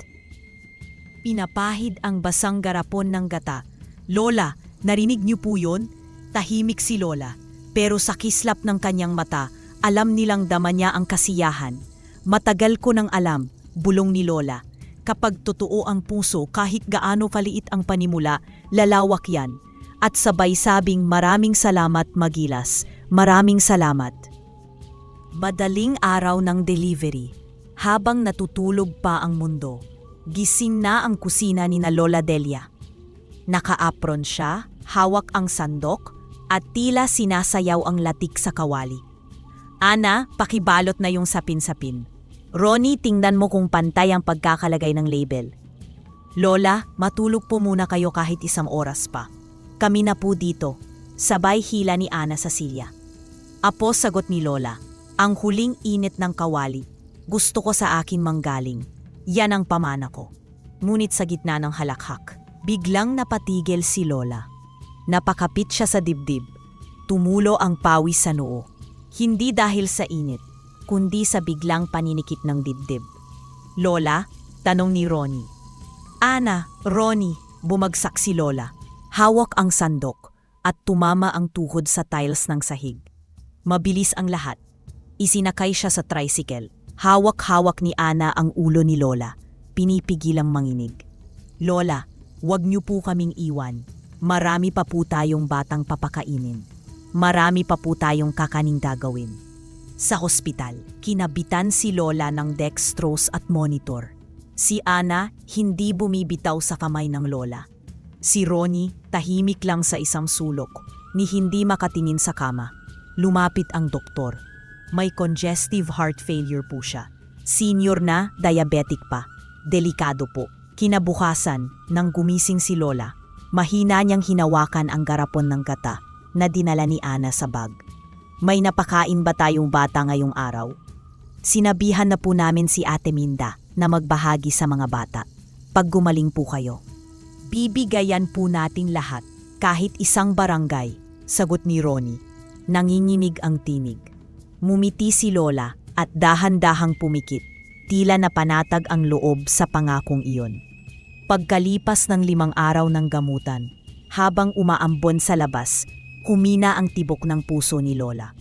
Pinapahid ang basang garapon ng gata. "Lola, narinig niyo po yun?" Tahimik si Lola. Pero sa kislap ng kanyang mata, alam nilang dama niya ang kasiyahan. "Matagal ko nang alam," bulong ni Lola. "Kapag totoo ang puso, kahit gaano kaliit ang panimula, lalawak yan." At sabay sabing, "Maraming salamat Magilas, maraming salamat." Madaling araw ng delivery. Habang natutulog pa ang mundo, gising na ang kusina ni na Lola Delia. Naka-apron siya, hawak ang sandok, at tila sinasayaw ang latik sa kawali. "Ana, pakibalot na yung sapin-sapin. Ronnie, tingnan mo kung pantay ang pagkakalagay ng label." "Lola, matulog po muna kayo kahit isang oras pa. Kami na po dito." Sabay hila ni Ana sa silya. "Apo," sagot ni Lola, "ang huling init ng kawali. Gusto ko sa akin manggaling. Yan ang pamana ko." Ngunit sa gitna ng halakhak, biglang napatigil si Lola. Napakapit siya sa dibdib. Tumulo ang pawis sa noo. Hindi dahil sa init, kundi sa biglang paninikip ng dibdib. "Lola?" tanong ni Ronnie. "Ana, Ronnie," bumagsak si Lola. Hawak ang sandok at tumama ang tuhod sa tiles ng sahig. Mabilis ang lahat. Isinakay siya sa tricycle. Hawak-hawak ni Ana ang ulo ni Lola. Pinipigilang manginig. "Lola, wag niyo po kaming iwan. Marami pa po tayong batang papakainin. Marami pa po tayong kakaning gagawin." Sa hospital, kinabitan si Lola ng dextrose at monitor. Si Ana hindi bumibitaw sa kamay ng Lola. Si Ronnie tahimik lang sa isang sulok, ni hindi makatingin sa kama. Lumapit ang doktor. May congestive heart failure po siya. Senior na, diabetic pa. Delikado po. Kinabukasan, nang gumising si Lola, mahina niyang hinawakan ang garapon ng gata na dinala ni Ana sa bag. "May napakain ba tayong bata ngayong araw?" "Sinabihan na po namin si Ate Minda na magbahagi sa mga bata. Pag gumaling po kayo, bibigayan po natin lahat, kahit isang barangay," sagot ni Ronnie. Nanginginig ang tinig. Mumiti si Lola at dahan-dahang pumikit, tila napanatag ang loob sa pangakong iyon. Pagkalipas ng 5 araw ng gamutan, habang umaambon sa labas, humina ang tibok ng puso ni Lola.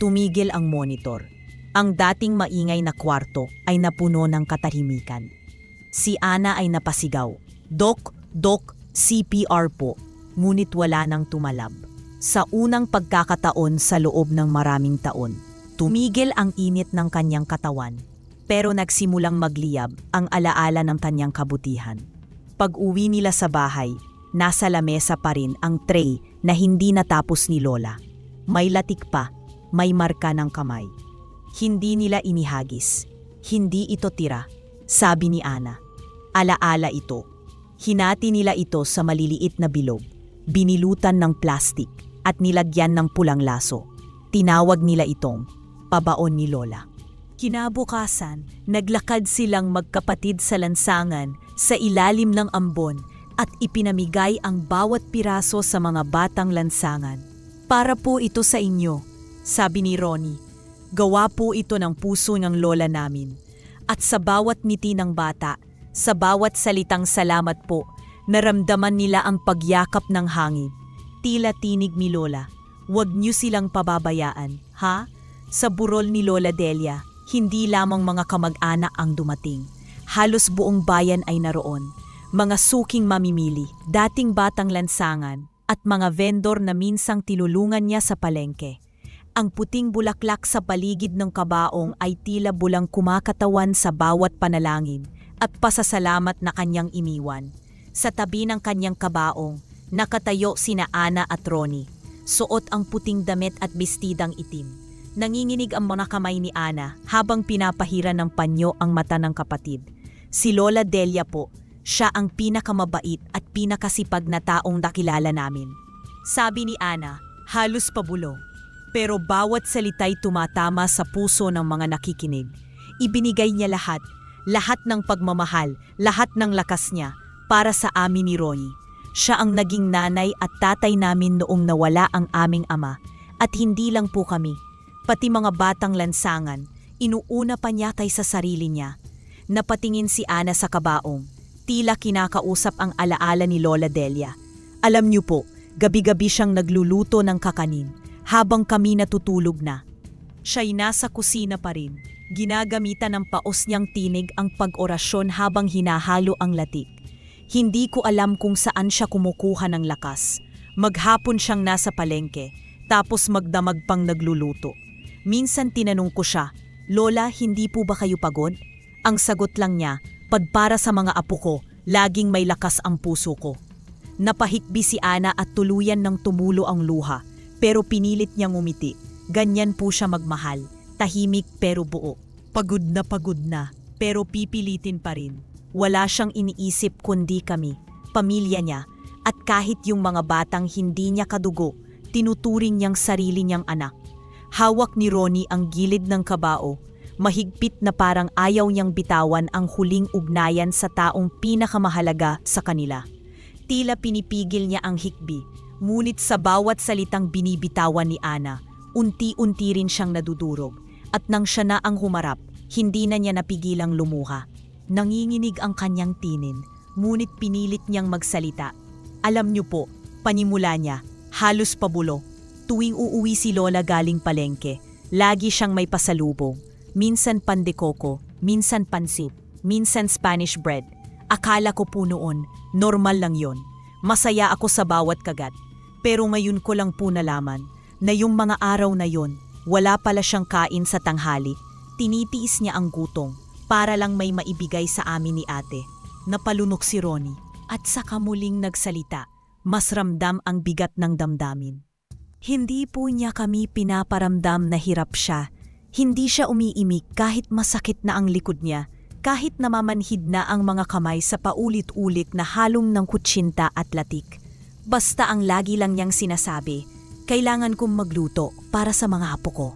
Tumigil ang monitor. Ang dating maingay na kwarto ay napuno ng katahimikan. Si Ana ay napasigaw, "Dok, Dok, CPR po," ngunit wala nang tumalab. Sa unang pagkakataon sa loob ng maraming taon, tumigil ang init ng kanyang katawan, pero nagsimulang magliyab ang alaala ng kanyang kabutihan. Pag-uwi nila sa bahay, nasa lamesa pa rin ang tray na hindi natapos ni Lola. May latik pa, may marka ng kamay. Hindi nila inihagis. Hindi ito tira, sabi ni Ana. Alaala ito. Hinati nila ito sa maliliit na bilog, binilutan ng plastik at nilagyan ng pulang laso. Tinawag nila itong pabaon ni Lola. Kinabukasan, naglakad silang magkapatid sa lansangan sa ilalim ng ambon at ipinamigay ang bawat piraso sa mga batang lansangan. "Para po ito sa inyo," sabi ni Ronnie. "Gawa po ito ng puso ng lola namin. At sa bawat ngiti ng bata, sa bawat salitang salamat po, naramdaman nila ang pagyakap ng hangin. Tila tinig ni Lola, huwag niyo silang pababayaan, ha?" Sa burol ni Lola Delia, hindi lamang mga kamag-anak ang dumating. Halos buong bayan ay naroon. Mga suking mamimili, dating batang lansangan, at mga vendor na minsang tinulungan niya sa palengke. Ang puting bulaklak sa paligid ng kabaong ay tila bulang kumakatawan sa bawat panalangin at pasasalamat na kanyang iniwan. Sa tabi ng kanyang kabaong, nakatayo sina Ana at Ronnie. Suot ang puting damit at bestidang itim. Nanginginig ang mga kamay ni Ana habang pinapahiran ng panyo ang mata ng kapatid. Si Lola Delia po, siya ang pinakamabait at pinakasipag na taong nakilala namin. Sabi ni Ana, halos pabulong. Pero bawat salita'y tumatama sa puso ng mga nakikinig. Ibinigay niya lahat, lahat ng pagmamahal, lahat ng lakas niya para sa amin ni Ronnie. Siya ang naging nanay at tatay namin noong nawala ang aming ama. At hindi lang po kami, pati mga batang lansangan, inuuna pa niya kaysa sarili niya. Napatingin si Ana sa kabaong, tila kinakausap ang alaala ni Lola Delia. Alam niyo po, gabi-gabi siyang nagluluto ng kakanin habang kami natutulog na. Siya'y nasa kusina pa rin. Ginagamitan ng paos niyang tinig ang pag-orasyon habang hinahalo ang latik. Hindi ko alam kung saan siya kumukuha ng lakas. Maghapon siyang nasa palengke, tapos magdamag pang nagluluto. Minsan tinanong ko siya, "Lola, hindi po ba kayo pagod?" Ang sagot lang niya, "Para sa mga apo ko, laging may lakas ang puso ko." Napahikbi si Ana at tuluyan ng tumulo ang luha, pero pinilit niyang umiti. Ganyan po siya magmahal, tahimik pero buo. Pagod na, pero pipilitin pa rin. Wala siyang iniisip kundi kami, pamilya niya, at kahit yung mga batang hindi niya kadugo, tinuturing niyang sarili niyang anak. Hawak ni Ronnie ang gilid ng kabao, mahigpit na parang ayaw niyang bitawan ang huling ugnayan sa taong pinakamahalaga sa kanila. Tila pinipigil niya ang hikbi, Ngunit sa bawat salitang binibitawan ni Ana, unti-unti rin siyang nadudurog. At nang siya na ang humarap, hindi na niya napigilang lumuha. Nanginginig ang kanyang tinin, ngunit pinilit niyang magsalita. Alam niyo po, panimula niya, halos pabulo. Tuwing uuwi si Lola galing palengke, lagi siyang may pasalubong. Minsan pandekoko, minsan pansit, minsan Spanish bread. Akala ko po noon, normal lang yon. Masaya ako sa bawat kagat. Pero ngayon ko lang po nalaman na yung mga araw na yon, wala pala siyang kain sa tanghali. Tinitiis niya ang gutom para lang may maibigay sa amin ni ate. Napalunok si Ronnie at saka muling nagsalita. Mas ramdam ang bigat ng damdamin. Hindi po niya kami pinaparamdam na hirap siya. Hindi siya umiimik kahit masakit na ang likod niya, kahit namamanhid na ang mga kamay sa paulit-ulit na halong ng kutsinta at latik. Basta ang lagi lang niyang sinasabi, kailangan kong magluto para sa mga apo ko.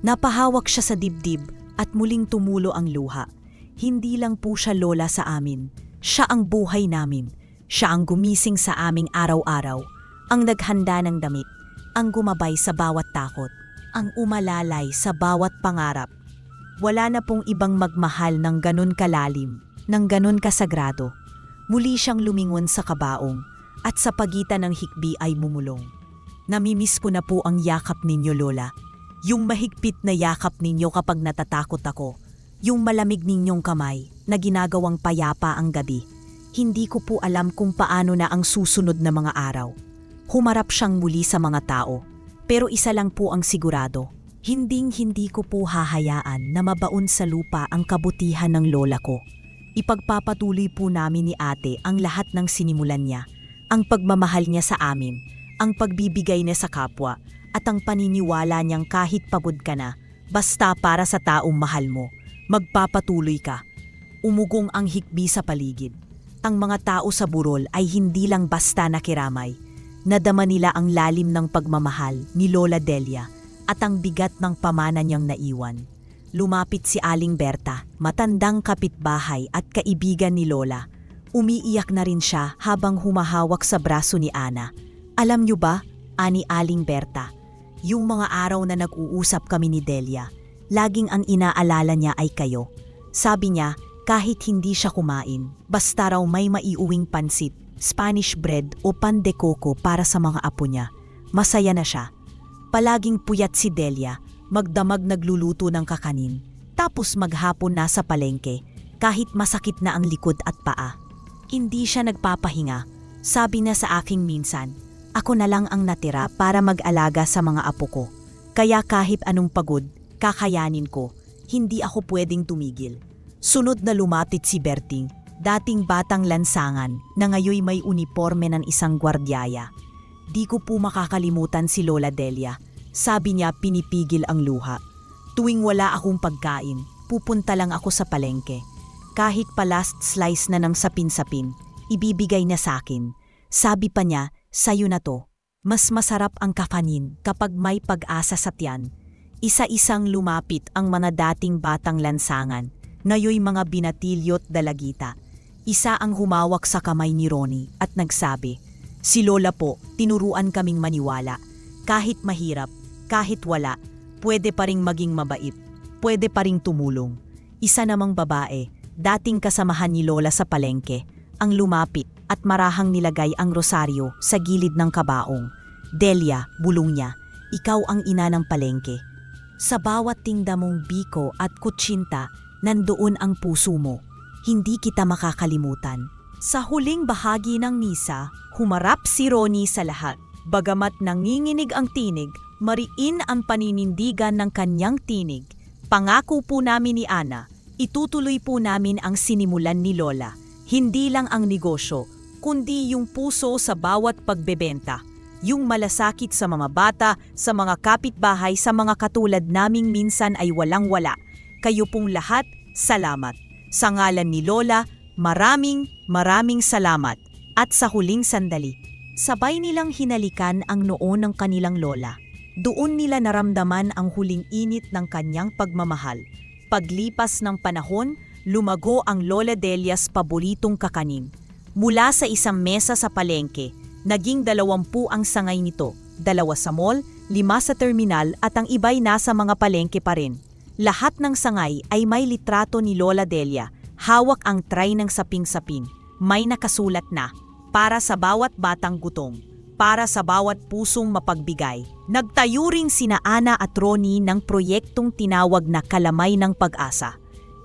Napahawak siya sa dibdib at muling tumulo ang luha. Hindi lang po siya lola sa amin. Siya ang buhay namin. Siya ang gumising sa aming araw-araw. Ang naghanda ng damit. Ang gumabay sa bawat takot. Ang umalalay sa bawat pangarap. Wala na pong ibang magmahal ng ganun kalalim, ng ganun kasagrado. Muli siyang lumingon sa kabaong at sa pagitan ng hikbi ay bumulong. Namimiss ko na po ang yakap ninyo, Lola. Yung mahigpit na yakap ninyo kapag natatakot ako. Yung malamig ninyong kamay na ginagawang payapa ang gabi. Hindi ko po alam kung paano na ang susunod na mga araw. Humarap siyang muli sa mga tao. Pero isa lang po ang sigurado. Hinding-hindi ko po hahayaan na mabaon sa lupa ang kabutihan ng lola ko. Ipagpapatuloy po namin ni ate ang lahat ng sinimulan niya. Ang pagmamahal niya sa amin, ang pagbibigay niya sa kapwa, at ang paniniwala niyang kahit pagod ka na, basta para sa taong mahal mo, magpapatuloy ka. Umugong ang hikbi sa paligid. Ang mga tao sa burol ay hindi lang basta nakiramay. Nadama nila ang lalim ng pagmamahal ni Lola Delia at ang bigat ng pamana niyang naiwan. Lumapit si Aling Berta, matandang kapitbahay at kaibigan ni Lola. Umiiyak na rin siya habang humahawak sa braso ni Ana. Alam niyo ba, ani Aling Berta, yung mga araw na nag-uusap kami ni Delia, laging ang inaalala niya ay kayo. Sabi niya, kahit hindi siya kumain, basta raw may maiuwing pansit, Spanish bread o pan de coco para sa mga apo niya, masaya na siya. Palaging puyat si Delia, magdamag nagluluto ng kakanin, tapos maghapon nasa palengke, kahit masakit na ang likod at paa. Hindi siya nagpapahinga. Sabi na sa aking minsan, ako na lang ang natira para mag-alaga sa mga apo ko. Kaya kahit anong pagod, kakayanin ko, hindi ako pwedeng tumigil. Sunod na lumapit si Berting, dating batang lansangan na ngayoy may uniforme ng isang gwardyaya. Di ko po makakalimutan si Lola Delia. Sabi niya pinipigil ang luha. Tuwing wala akong pagkain, pupunta lang ako sa palengke. Kahit pa last slice na ng sapin-sapin, ibibigay niya sa akin. Sabi pa niya, sayo na to. Mas masarap ang kakanin kapag may pag-asa sa tiyan. Isa-isang lumapit ang mga dating batang lansangan, ngayoy mga binatilyot dalagita. Isa ang humawak sa kamay ni Ronnie at nagsabi, si Lola po, tinuruan kaming maniwala. Kahit mahirap, kahit wala, pwede pa ring maging mabait, pwede pa ring tumulong. Isa namang babae, dating kasamahan ni Lola sa palengke, ang lumapit at marahang nilagay ang rosaryo sa gilid ng kabaong. Delia, bulong niya, ikaw ang ina ng palengke. Sa bawat tinda mong biko at kutsinta, nandoon ang puso mo. Hindi kita makakalimutan. Sa huling bahagi ng misa, humarap si Ronnie sa lahat. Bagamat nanginginig ang tinig, mariin ang paninindigan ng kanyang tinig. Pangako po namin ni Ana, itutuloy po namin ang sinimulan ni Lola. Hindi lang ang negosyo, kundi yung puso sa bawat pagbebenta. Yung malasakit sa mga bata, sa mga kapitbahay, sa mga katulad naming minsan ay walang-wala. Kayo pong lahat, salamat. Sa ngalan ni Lola, maraming salamat. At sa huling sandali, sabay nilang hinalikan ang noo ng kanilang lola. Doon nila naramdaman ang huling init ng kanyang pagmamahal. Paglipas ng panahon, lumago ang Lola Delia's paboritong kakanin. Mula sa isang mesa sa palengke, Naging 20 ang sangay nito, 2 sa mall, 5 sa terminal at ang iba'y nasa mga palengke pa rin. Lahat ng sangay ay may litrato ni Lola Delia, hawak ang tray ng saping-sapin. May nakasulat na, para sa bawat batang gutom, para sa bawat pusong mapagbigay. Nagtayo rin sina Ana at Ronnie ng proyektong tinawag na Kalamay ng Pag-asa.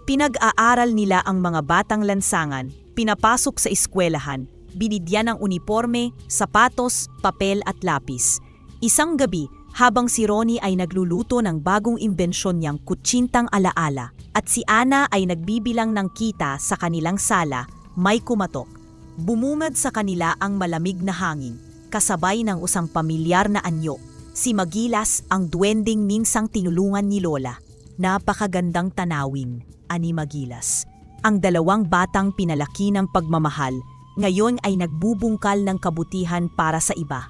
Pinag-aaral nila ang mga batang lansangan, pinapasok sa eskwelahan, binigyan ng uniforme, sapatos, papel at lapis. Isang gabi, habang si Ronnie ay nagluluto ng bagong imbensyon niyang kutsintang alaala at si Ana ay nagbibilang ng kita sa kanilang sala, may kumatok. Bumungad sa kanila ang malamig na hangin, kasabay ng usang pamilyar na anyo. Si Magilas, ang duwending minsang tinulungan ni Lola. Napakagandang tanawin, ani Magilas. Ang 2 batang pinalaki ng pagmamahal, ngayon ay nagbubungkal ng kabutihan para sa iba.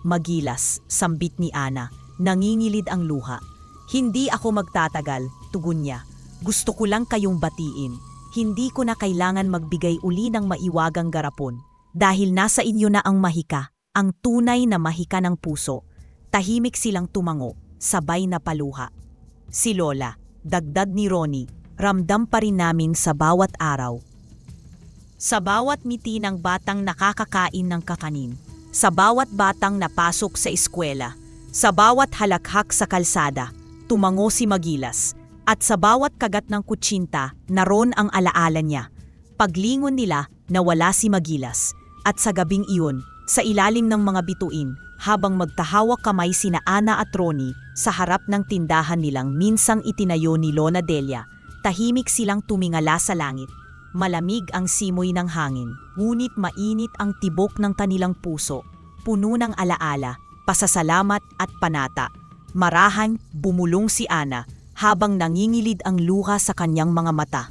Magilas, sambit ni Ana, nangingilid ang luha. Hindi ako magtatagal, tugon niya. Gusto ko lang kayong batiin. Hindi ko na kailangan magbigay uli ng maiwagang garapon. Dahil nasa inyo na ang mahika, ang tunay na mahika ng puso. Tahimik silang tumango, sabay na paluha. Si Lola, dagdag ni Ronnie, ramdam pa rin namin sa bawat araw. Sa bawat ngiti ng batang nakakakain ng kakanin, sa bawat batang napasok sa eskwela, sa bawat halakhak sa kalsada, tumango si Magilas, at sa bawat kagat ng kutsinta, naroon ang alaala niya. Paglingon nila, nawala si Magilas, at sa gabing iyon, sa ilalim ng mga bituin, habang magtahawak kamay sina Ana at Ronnie sa harap ng tindahan nilang minsang itinayo ni Lola Delia, tahimik silang tumingala sa langit. Malamig ang simoy ng hangin, ngunit mainit ang tibok ng kanilang puso, puno ng alaala, pasasalamat at panata. Marahan, bumulong si Ana habang nangingilid ang luha sa kanyang mga mata.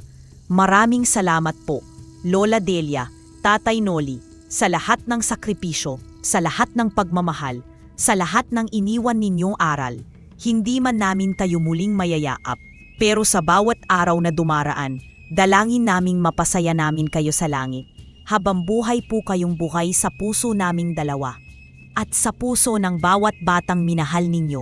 Maraming salamat po, Lola Delia, Tatay Noli, sa lahat ng sakripisyo, sa lahat ng pagmamahal, sa lahat ng iniwan ninyong aral. Hindi man namin kayo muling mayayaap, pero sa bawat araw na dumaraan, dalangin naming mapasaya namin kayo sa langit. Habang buhay po kayong buhay sa puso naming 2. At sa puso ng bawat batang minahal ninyo.